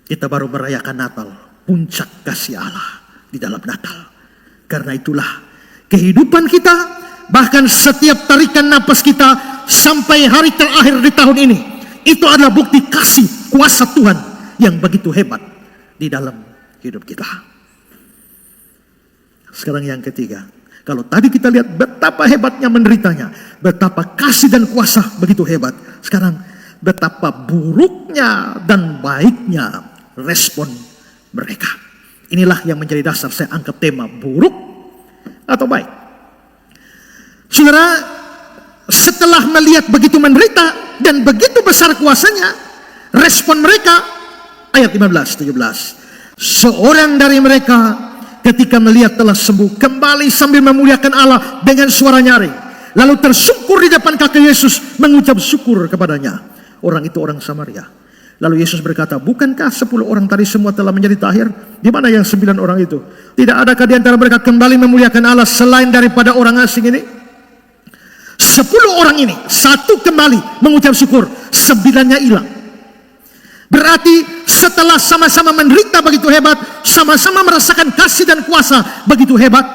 Kita baru merayakan Natal, puncak kasih Allah di dalam Natal. Karena itulah kehidupan kita, bahkan setiap tarikan napas kita sampai hari terakhir di tahun ini, itu adalah bukti kasih kuasa Tuhan yang begitu hebat di dalam hidup kita. Sekarang yang ketiga, kalau tadi kita lihat betapa hebatnya menderitanya, betapa kasih dan kuasa begitu hebat. Sekarang betapa buruknya dan baiknya respon mereka. Inilah yang menjadi dasar saya angkat tema buruk atau baik. Saudara, setelah melihat begitu menderita dan begitu besar kuasanya, respon mereka ayat 15-17. Seorang dari mereka ketika melihat telah sembuh, kembali sambil memuliakan Allah dengan suara nyaring, lalu tersungkur di depan kaki Yesus mengucap syukur kepadanya. Orang itu orang Samaria. Lalu Yesus berkata, bukankah 10 orang tadi semua telah menjadi tahir? Di mana yang 9 orang itu? Tidak adakah di antara mereka kembali memuliakan Allah selain daripada orang asing ini? 10 orang ini, satu kembali mengucap syukur, 9-nya hilang. Berarti setelah sama-sama menderita begitu hebat, sama-sama merasakan kasih dan kuasa begitu hebat,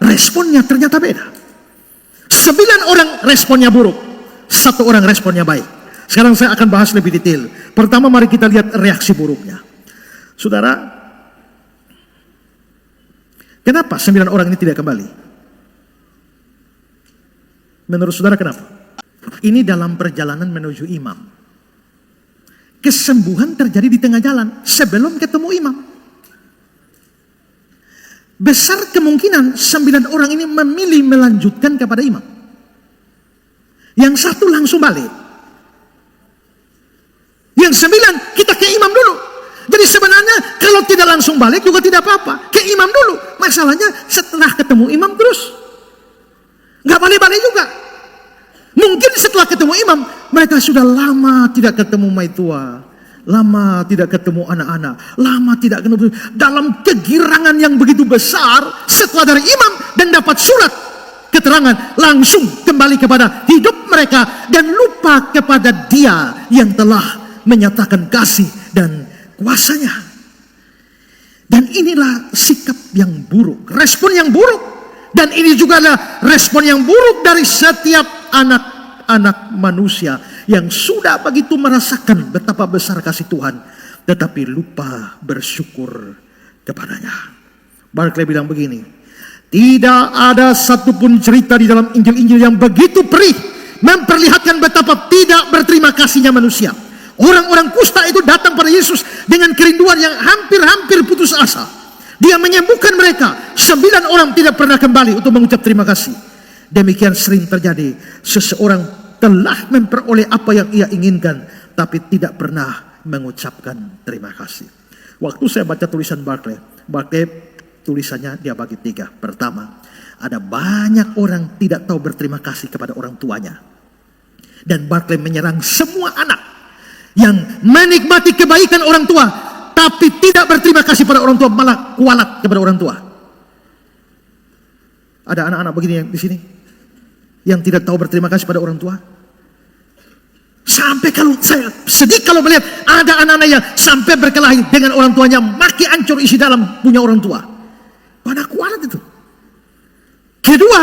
responnya ternyata beda. 9 orang responnya buruk, 1 orang responnya baik. Sekarang saya akan bahas lebih detail. Pertama mari kita lihat reaksi buruknya. Saudara, kenapa 9 orang ini tidak kembali? Menurut saudara kenapa? Ini dalam perjalanan menuju imam. Kesembuhan terjadi di tengah jalan sebelum ketemu imam. Besar kemungkinan 9 orang ini memilih melanjutkan kepada imam. Yang satu langsung balik. Yang 9 kita ke imam dulu. Jadi sebenarnya kalau tidak langsung balik juga tidak apa-apa. Ke imam dulu. Masalahnya setelah ketemu imam terus. Gak balik-balik juga. Mungkin setelah ketemu imam, mereka sudah lama tidak ketemu maitua, lama tidak ketemu anak-anak, lama tidak ketemu, dalam kegirangan yang begitu besar setelah dari imam dan dapat surat keterangan, langsung kembali kepada hidup mereka dan lupa kepada Dia yang telah menyatakan kasih dan kuasanya. Dan inilah sikap yang buruk, respon yang buruk. Dan ini juga adalah respon yang buruk dari setiap anak-anak manusia yang sudah begitu merasakan betapa besar kasih Tuhan, tetapi lupa bersyukur kepadanya. Barclay bilang begini, tidak ada satupun cerita di dalam Injil-Injil yang begitu perih memperlihatkan betapa tidak berterima kasihnya manusia. Orang-orang kusta itu datang pada Yesus dengan kerinduan yang hampir-hampir putus asa. Dia menyembuhkan mereka. 9 orang tidak pernah kembali untuk mengucap terima kasih. Demikian sering terjadi. Seseorang telah memperoleh apa yang ia inginkan, tapi tidak pernah mengucapkan terima kasih. Waktu saya baca tulisan Barclay tulisannya dia bagi 3. Pertama, ada banyak orang tidak tahu berterima kasih kepada orang tuanya. Dan Barclay menyerang semua anak yang menikmati kebaikan orang tua, tapi tidak berterima kasih pada orang tua, malah kualat kepada orang tua. Ada anak-anak begini yang di sini yang tidak tahu berterima kasih pada orang tua. Sampai kalau saya sedih kalau melihat ada anak-anak yang sampai berkelahi dengan orang tuanya, makin hancur isi dalam punya orang tua. Mana kualat itu. Kedua,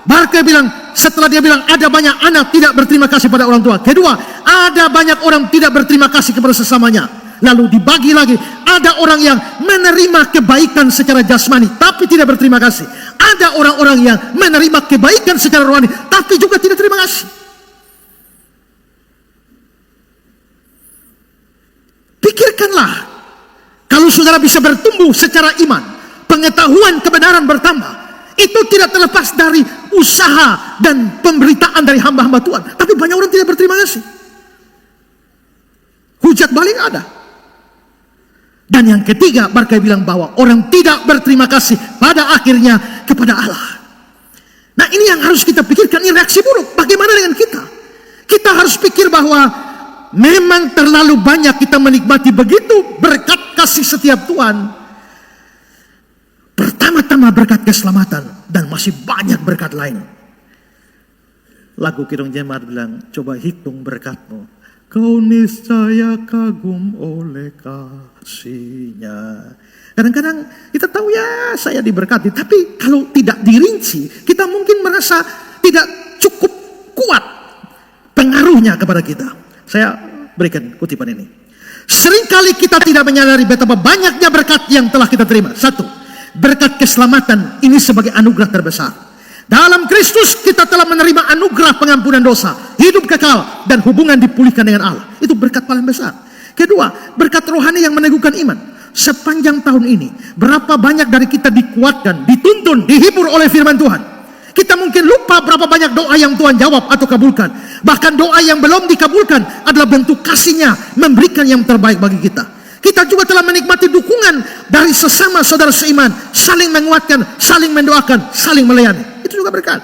Barclay bilang, setelah dia bilang ada banyak anak tidak berterima kasih pada orang tua. Kedua, ada banyak orang tidak berterima kasih kepada sesamanya. Lalu dibagi lagi, ada orang yang menerima kebaikan secara jasmani tapi tidak berterima kasih. Ada orang-orang yang menerima kebaikan secara rohani tapi juga tidak terima kasih. Pikirkanlah, kalau saudara bisa bertumbuh secara iman, pengetahuan kebenaran bertambah, itu tidak terlepas dari usaha dan pemberitaan dari hamba-hamba Tuhan. Tapi banyak orang tidak berterima kasih. Hujat balik ada. Dan yang ketiga, Barclay bilang bahwa orang tidak berterima kasih pada akhirnya kepada Allah. Nah, ini yang harus kita pikirkan, ini reaksi buruk. Bagaimana dengan kita? Kita harus pikir bahwa memang terlalu banyak kita menikmati begitu berkat kasih setiap Tuhan. Pertama-tama berkat keselamatan dan masih banyak berkat lain. Lagu Kirong Jemaat bilang, coba hitung berkatmu. Kau niscaya kagum oleh kasih-Nya. Kadang-kadang kita tahu ya saya diberkati, tapi kalau tidak dirinci, kita mungkin merasa tidak cukup kuat pengaruhnya kepada kita. Saya berikan kutipan ini. Seringkali kita tidak menyadari betapa banyaknya berkat yang telah kita terima. 1, berkat keselamatan ini sebagai anugerah terbesar. Dalam Kristus kita telah menerima anugerah pengampunan dosa, hidup kekal, dan hubungan dipulihkan dengan Allah. Itu berkat paling besar. Kedua, berkat rohani yang meneguhkan iman. Sepanjang tahun ini, berapa banyak dari kita dikuatkan, dituntun, dihibur oleh firman Tuhan. Kita mungkin lupa berapa banyak doa yang Tuhan jawab atau kabulkan. Bahkan doa yang belum dikabulkan adalah bentuk kasih-Nya memberikan yang terbaik bagi kita. Kita juga telah menikmati dukungan dari sesama saudara seiman, saling menguatkan, saling mendoakan, saling melayani. Itu juga berkat.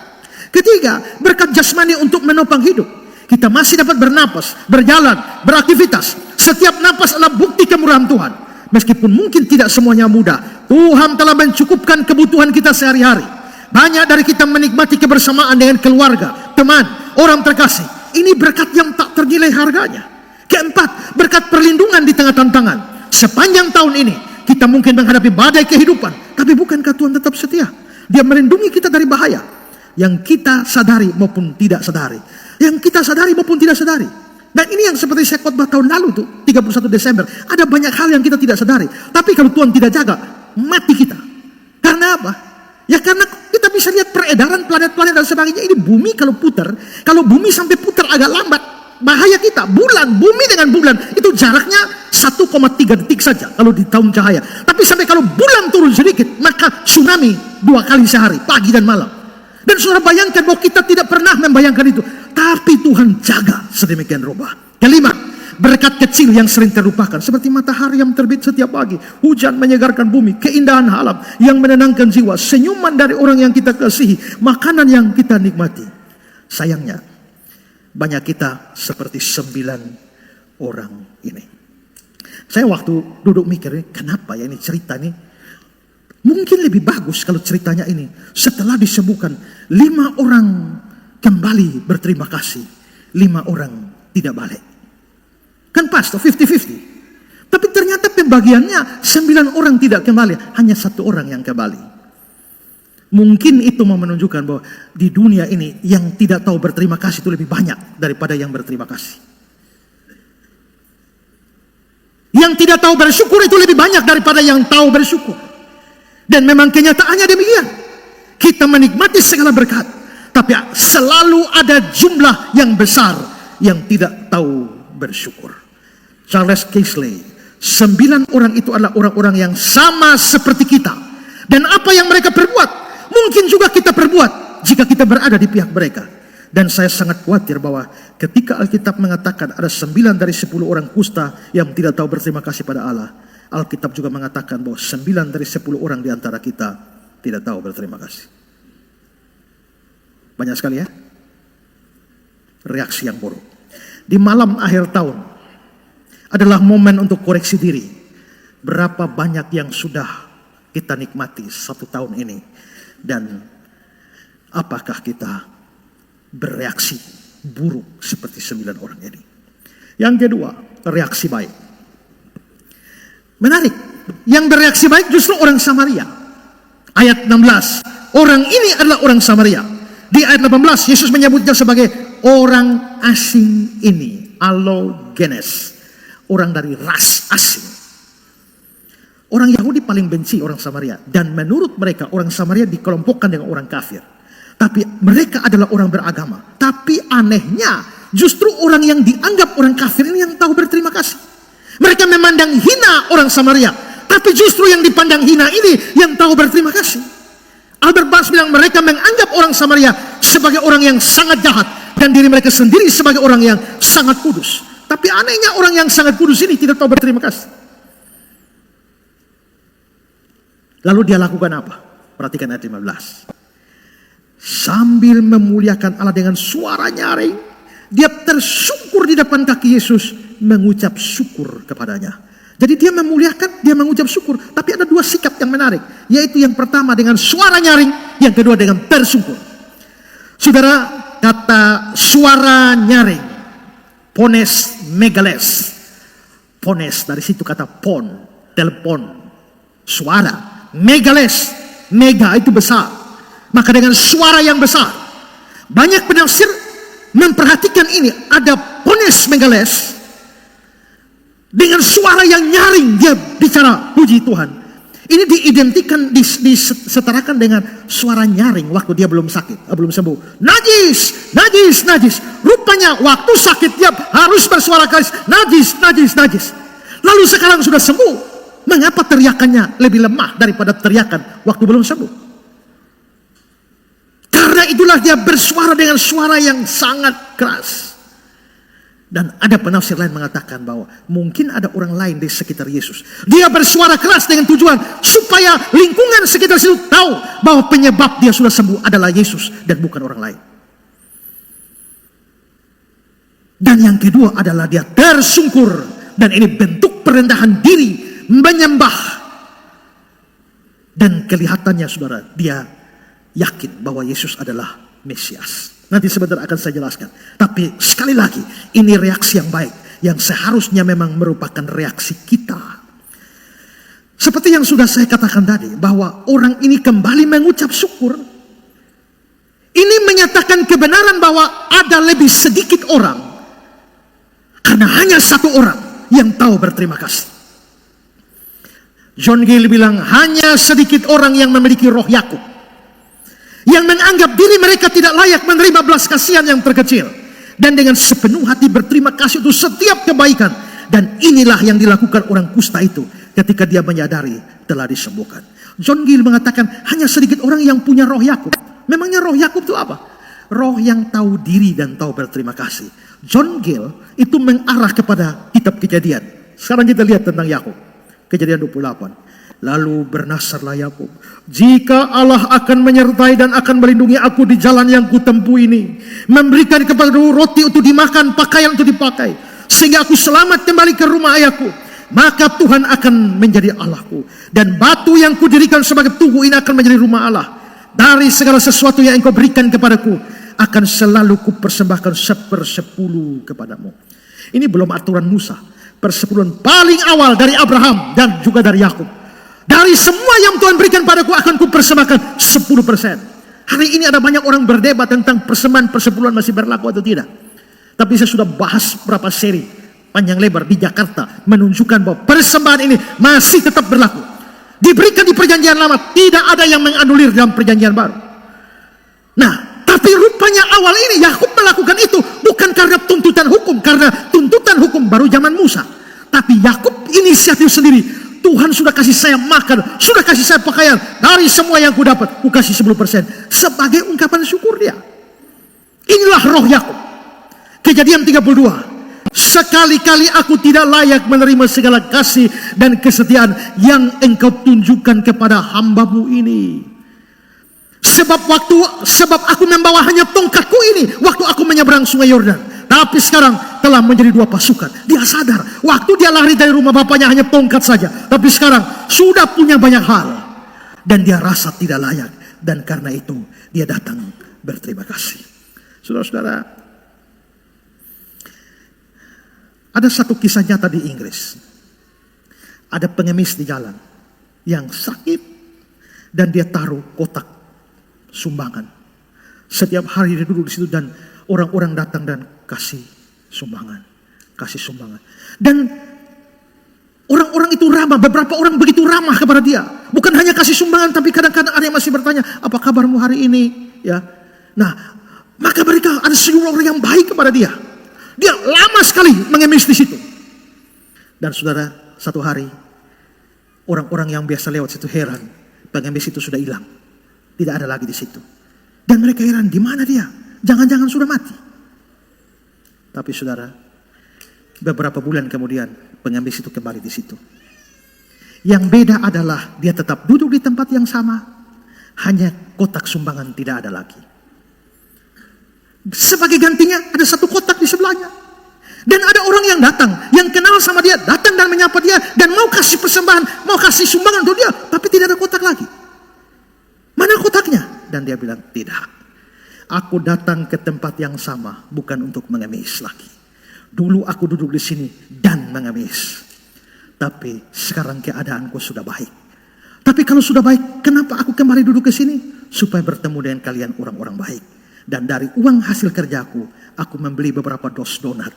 Ketiga, berkat jasmani untuk menopang hidup. Kita masih dapat bernapas, berjalan, beraktivitas. Setiap napas adalah bukti kemurahan Tuhan. Meskipun mungkin tidak semuanya mudah, Tuhan telah mencukupkan kebutuhan kita sehari-hari. Banyak dari kita menikmati kebersamaan dengan keluarga, teman, orang terkasih. Ini berkat yang tak ternilai harganya. Keempat, berkat perlindungan di tengah tantangan. Sepanjang tahun ini, kita mungkin menghadapi badai kehidupan. Tapi bukankah Tuhan tetap setia? Dia melindungi kita dari bahaya yang kita sadari maupun tidak sadari. Yang kita sadari maupun tidak sadari. Dan ini yang seperti saya khotbah tahun lalu tuh, 31 Desember. Ada banyak hal yang kita tidak sadari. Tapi kalau Tuhan tidak jaga, mati kita. Karena apa? Ya karena kita bisa saya lihat peredaran planet-planet dan sebagainya, ini bumi kalau putar, kalau bumi sampai putar agak lambat, bahaya kita. Bumi dengan bulan itu jaraknya 1,3 detik saja kalau di tahun cahaya. Tapi sampai kalau bulan turun sedikit, maka tsunami 2 kali sehari, pagi dan malam. Dan saudara bayangkan bahwa kita tidak pernah membayangkan itu, tapi Tuhan jaga sedemikian rupa. Kelima, berkat kecil yang sering terlupakan, seperti matahari yang terbit setiap pagi, hujan menyegarkan bumi, keindahan alam yang menenangkan jiwa, senyuman dari orang yang kita kasihi, makanan yang kita nikmati. Sayangnya, banyak kita seperti 9 orang ini. Saya waktu duduk mikir, kenapa ya ini cerita ini? Mungkin lebih bagus kalau ceritanya ini setelah disebutkan 5 orang kembali berterima kasih, 5 orang tidak balik. Kan pas, 50-50. Tapi ternyata pembagiannya 9 orang tidak kembali, hanya 1 orang yang kembali. Mungkin itu mau menunjukkan bahwa di dunia ini yang tidak tahu berterima kasih itu lebih banyak daripada yang berterima kasih. Yang tidak tahu bersyukur itu lebih banyak daripada yang tahu bersyukur. Dan memang kenyataannya demikian. Kita menikmati segala berkat, tapi selalu ada jumlah yang besar yang tidak tahu bersyukur. Charles Kingsley, 9 orang itu adalah orang-orang yang sama seperti kita. Dan apa yang mereka perbuat, mungkin juga kita perbuat jika kita berada di pihak mereka. Dan saya sangat khawatir bahwa ketika Alkitab mengatakan ada 9 dari 10 orang kusta yang tidak tahu berterima kasih pada Allah, Alkitab juga mengatakan bahwa 9 dari 10 orang di antara kita tidak tahu berterima kasih. Banyak sekali ya reaksi yang buruk. Di malam akhir tahun adalah momen untuk koreksi diri. Berapa banyak yang sudah kita nikmati 1 tahun ini, dan apakah kita bereaksi buruk seperti 9 orang ini? Yang kedua, reaksi baik. Menarik, yang bereaksi baik justru orang Samaria. Ayat 16, orang ini adalah orang Samaria. Di ayat 18, Yesus menyebutnya sebagai orang asing ini, allogenes, orang dari ras asing. Orang Yahudi paling benci orang Samaria, dan menurut mereka orang Samaria dikelompokkan dengan orang kafir. Tapi mereka adalah orang beragama. Tapi anehnya, justru orang yang dianggap orang kafir ini yang tahu berterima kasih. Mereka memandang hina orang Samaria, tapi justru yang dipandang hina ini yang tahu berterima kasih. Albert Barnes bilang mereka menganggap orang Samaria sebagai orang yang sangat jahat, dan diri mereka sendiri sebagai orang yang sangat kudus. Tapi anehnya orang yang sangat kudus ini tidak tahu berterima kasih. Lalu dia lakukan apa? Perhatikan ayat 15. Sambil memuliakan Allah dengan suara nyaring, dia tersungkur di depan kaki Yesus, mengucap syukur kepadanya. Jadi dia memuliakan, dia mengucap syukur. Tapi ada 2 sikap yang menarik, yaitu yang pertama dengan suara nyaring, yang kedua dengan tersungkur. Saudara, kata suara nyaring, pones megales. Pones, dari situ kata pon, telepon, suara. Megales, mega itu besar. Maka dengan suara yang besar, banyak penafsir memperhatikan ini, ada pones megales, dengan suara yang nyaring dia bicara puji Tuhan. Ini diidentikan, disetarakan dengan suara nyaring waktu dia belum sakit, belum sembuh. Najis, najis, najis. Rupanya waktu sakit dia harus bersuara keras, najis, najis, najis. Lalu sekarang sudah sembuh, mengapa teriakannya lebih lemah daripada teriakan waktu belum sembuh? Karena itulah dia bersuara dengan suara yang sangat keras. Dan ada penafsir lain mengatakan bahwa mungkin ada orang lain di sekitar Yesus. Dia bersuara keras dengan tujuan supaya lingkungan sekitar situ tahu bahwa penyebab dia sudah sembuh adalah Yesus dan bukan orang lain. Dan yang kedua adalah dia tersungkur, dan ini bentuk perendahan diri, menyembah. Dan kelihatannya saudara, dia yakin bahwa Yesus adalah Mesias. Nanti sebentar akan saya jelaskan. Tapi sekali lagi, ini reaksi yang baik, yang seharusnya memang merupakan reaksi kita. Seperti yang sudah saya katakan tadi, bahwa orang ini kembali mengucap syukur. Ini menyatakan kebenaran bahwa ada lebih sedikit orang, karena hanya 1 orang yang tahu berterima kasih. John Gill bilang, hanya sedikit orang yang memiliki roh Yakub, yang menganggap diri mereka tidak layak menerima belas kasihan yang terkecil. Dan dengan sepenuh hati berterima kasih untuk setiap kebaikan. Dan inilah yang dilakukan orang kusta itu ketika dia menyadari telah disembuhkan. John Gill mengatakan hanya sedikit orang yang punya roh Yakub. Memangnya roh Yakub itu apa? Roh yang tahu diri dan tahu berterima kasih. John Gill itu mengarah kepada kitab Kejadian. Sekarang kita lihat tentang Yakub. Kejadian 28. Lalu bernasarlah Yakub, jika Allah akan menyertai dan akan melindungi aku di jalan yang kutempuh ini, memberikan kepadaku roti untuk dimakan, pakaian untuk dipakai, sehingga aku selamat kembali ke rumah ayahku, maka Tuhan akan menjadi Allahku, dan batu yang kudirikan sebagai tugu ini akan menjadi rumah Allah. Dari segala sesuatu yang engkau berikan kepadaku, akan selalu kupersembahkan 1/10 kepadamu. Ini belum aturan Musa, persepuluhan paling awal dari Abraham dan juga dari Yakub. Dari semua yang Tuhan berikan padaku akan kupersembahkan 10%. Hari ini ada banyak orang berdebat tentang persembahan persepuluhan masih berlaku atau tidak. Tapi saya sudah bahas berapa seri panjang lebar di Jakarta menunjukkan bahwa persembahan ini masih tetap berlaku. Diberikan di perjanjian lama, tidak ada yang menganulir dalam perjanjian baru. Nah, tapi rupanya awal ini Yakub melakukan itu bukan karena tuntutan hukum, karena tuntutan hukum baru zaman Musa. Tapi Yakub inisiatif sendiri. Tuhan sudah kasih saya makan, sudah kasih saya pakaian, dari semua yang ku dapat, ku kasih 10% sebagai ungkapan syukur dia. Inilah roh Yakub. Kejadian 32. Sekali-kali aku tidak layak menerima segala kasih dan kesetiaan yang engkau tunjukkan kepada hambamu ini. Sebab aku membawa hanya tongkatku ini waktu aku menyeberang sungai Yordan. Tapi sekarang telah menjadi 2 pasukan. Dia sadar waktu dia lari dari rumah bapaknya hanya tongkat saja. Tapi sekarang sudah punya banyak hal. Dan dia rasa tidak layak. Dan karena itu dia datang berterima kasih. Saudara-saudara, ada satu kisah nyata di Inggris. Ada pengemis di jalan yang sakit. Dan dia taruh kotak sumbangan. Setiap hari dia duduk di situ dan orang-orang datang dan kasih sumbangan. Dan orang-orang itu ramah, beberapa orang begitu ramah kepada dia. Bukan hanya kasih sumbangan, tapi kadang-kadang ada yang masih bertanya, apa kabarmu hari ini? Ya. Nah, maka mereka ada sejumlah orang yang baik kepada dia. Dia lama sekali mengemis di situ. Dan saudara, satu hari orang-orang yang biasa lewat situ heran, pengemis itu sudah hilang, tidak ada lagi di situ. Dan mereka heran, di mana dia? Jangan-jangan sudah mati. Tapi saudara, beberapa bulan kemudian pengemis itu kembali di situ. Yang beda adalah dia tetap duduk di tempat yang sama, hanya kotak sumbangan tidak ada lagi. Sebagai gantinya ada satu kotak di sebelahnya. Dan ada orang yang datang, yang kenal sama dia, datang dan menyapa dia dan mau kasih persembahan, mau kasih sumbangan untuk dia, tapi tidak ada kotak lagi. Mana kotaknya? Dan dia bilang, tidak. Aku datang ke tempat yang sama bukan untuk mengemis lagi. Dulu aku duduk di sini dan mengemis. Tapi sekarang keadaanku sudah baik. Tapi kalau sudah baik, kenapa aku kembali duduk ke sini? Supaya bertemu dengan kalian orang-orang baik. Dan dari uang hasil kerjaku, aku membeli beberapa dos donat.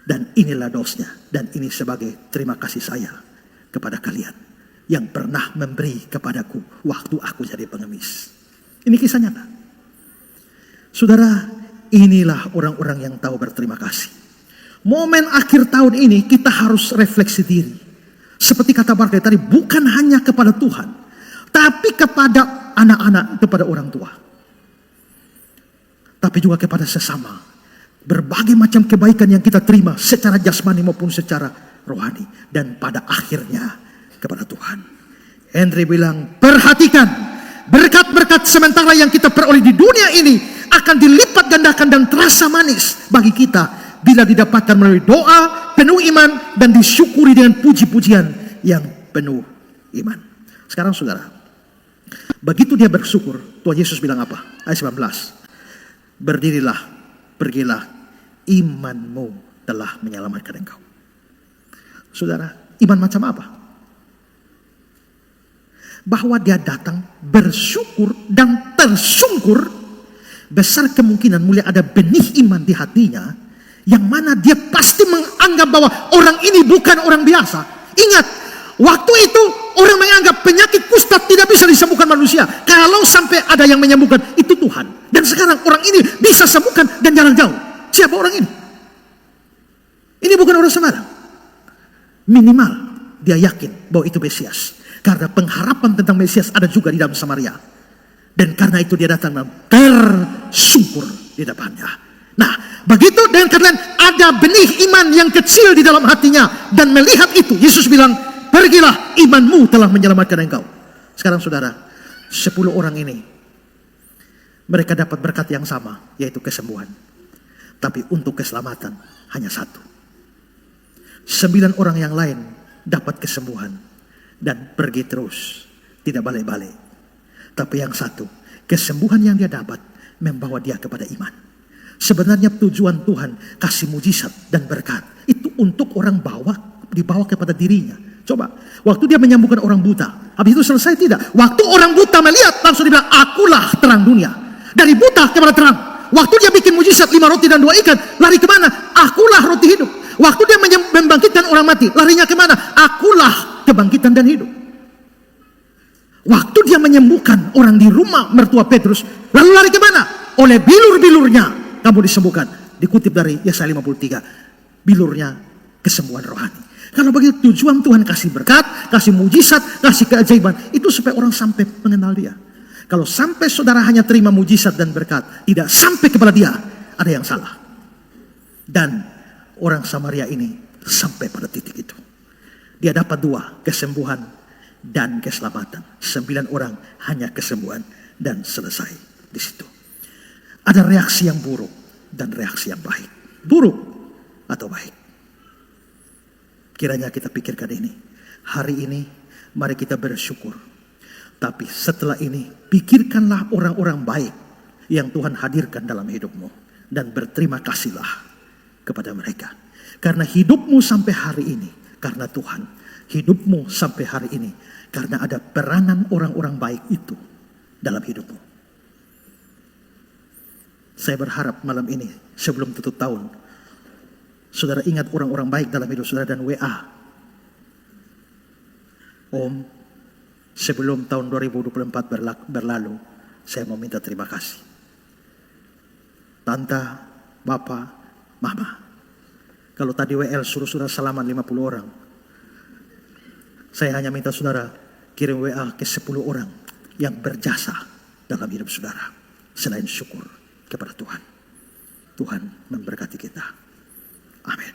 Dan inilah dosnya. Dan ini sebagai terima kasih saya kepada kalian yang pernah memberi kepadaku waktu aku jadi pengemis. Ini kisah nyata. Saudara, inilah orang-orang yang tahu berterima kasih. Momen akhir tahun ini kita harus refleksi diri. Seperti kata Barclay tadi, bukan hanya kepada Tuhan, tapi kepada anak-anak, kepada orang tua. Tapi juga kepada sesama. Berbagai macam kebaikan yang kita terima secara jasmani maupun secara rohani. Dan pada akhirnya kepada Tuhan. Henry bilang, perhatikan berkat-berkat sementara yang kita peroleh di dunia ini akan dilipat gandakan dan terasa manis bagi kita bila didapatkan melalui doa penuh iman dan disyukuri dengan puji-pujian yang penuh iman. Sekarang saudara, begitu dia bersyukur, Tuhan Yesus bilang apa? Ayat 19. Berdirilah, pergilah, imanmu telah menyelamatkan engkau. Saudara, iman macam apa? Bahwa dia datang bersyukur dan tersungkur, besar kemungkinan mulai ada benih iman di hatinya, yang mana dia pasti menganggap bahwa orang ini bukan orang biasa. Ingat, waktu itu orang menganggap penyakit kusta tidak bisa disembuhkan manusia. Kalau sampai ada yang menyembuhkan, itu Tuhan. Dan sekarang orang ini bisa sembuhkan dan jalan jauh. Siapa orang ini? Ini bukan orang sembarang. Minimal dia yakin bahwa itu Mesias. Karena pengharapan tentang Mesias ada juga di dalam Samaria. Dan karena itu dia datang dan tersungkur di depannya. Nah, begitu dengan kalian ada benih iman yang kecil di dalam hatinya. Dan melihat itu, Yesus bilang, pergilah, imanmu telah menyelamatkan engkau. Sekarang saudara, 10 orang ini, mereka dapat berkat yang sama, yaitu kesembuhan. Tapi untuk keselamatan, hanya 1. 9 orang yang lain dapat kesembuhan. Dan pergi terus, tidak balik-balik. Tapi yang 1, kesembuhan yang dia dapat, membawa dia kepada iman. Sebenarnya tujuan Tuhan kasih mujizat dan berkat itu untuk orang dibawa kepada dirinya. Coba, waktu dia menyembuhkan orang buta, habis itu selesai tidak? Waktu orang buta melihat, langsung dia bilang, akulah terang dunia. Dari buta kepada terang. Waktu dia bikin mujizat 5 roti dan 2 ikan, lari kemana? Akulah roti hidup. Waktu dia membangkitkan orang mati, larinya kemana? Akulah kebangkitan dan hidup. Waktu dia menyembuhkan orang di rumah mertua Petrus, lalu lari kemana? Oleh bilur-bilurnya kamu disembuhkan. Dikutip dari Yesaya 53. Bilurnya kesembuhan rohani. Kalau begitu tujuan Tuhan kasih berkat, kasih mujizat, kasih keajaiban. Itu supaya orang sampai mengenal dia. Kalau sampai saudara hanya terima mujizat dan berkat, tidak sampai kepada dia, ada yang salah. Dan orang Samaria ini sampai pada titik itu. Dia dapat 2, kesembuhan dan keselamatan. 9 orang hanya kesembuhan dan selesai di situ. Ada reaksi yang buruk dan reaksi yang baik. Buruk atau baik. Kiranya kita pikirkan ini. Hari ini mari kita bersyukur. Tapi setelah ini pikirkanlah orang-orang baik yang Tuhan hadirkan dalam hidupmu. Dan berterima kasihlah kepada mereka. Karena hidupmu sampai hari ini karena Tuhan. Hidupmu sampai hari ini karena ada peranan orang-orang baik itu dalam hidupmu. Saya berharap malam ini sebelum tutup tahun, saudara ingat orang-orang baik dalam hidup saudara dan WA. Om, sebelum tahun 2024 berlalu, saya mau minta terima kasih. Tante, Bapak, Mama. Kalau tadi WL suruh saudara salaman 50 orang, saya hanya minta saudara kirim WA ke 10 orang yang berjasa dalam hidup saudara. Selain syukur kepada Tuhan. Tuhan memberkati kita. Amin.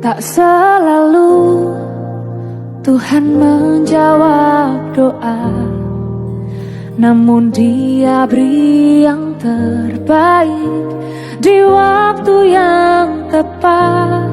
Tak selalu Tuhan menjawab doa, namun Dia beri yang terbaik di waktu yang tepat.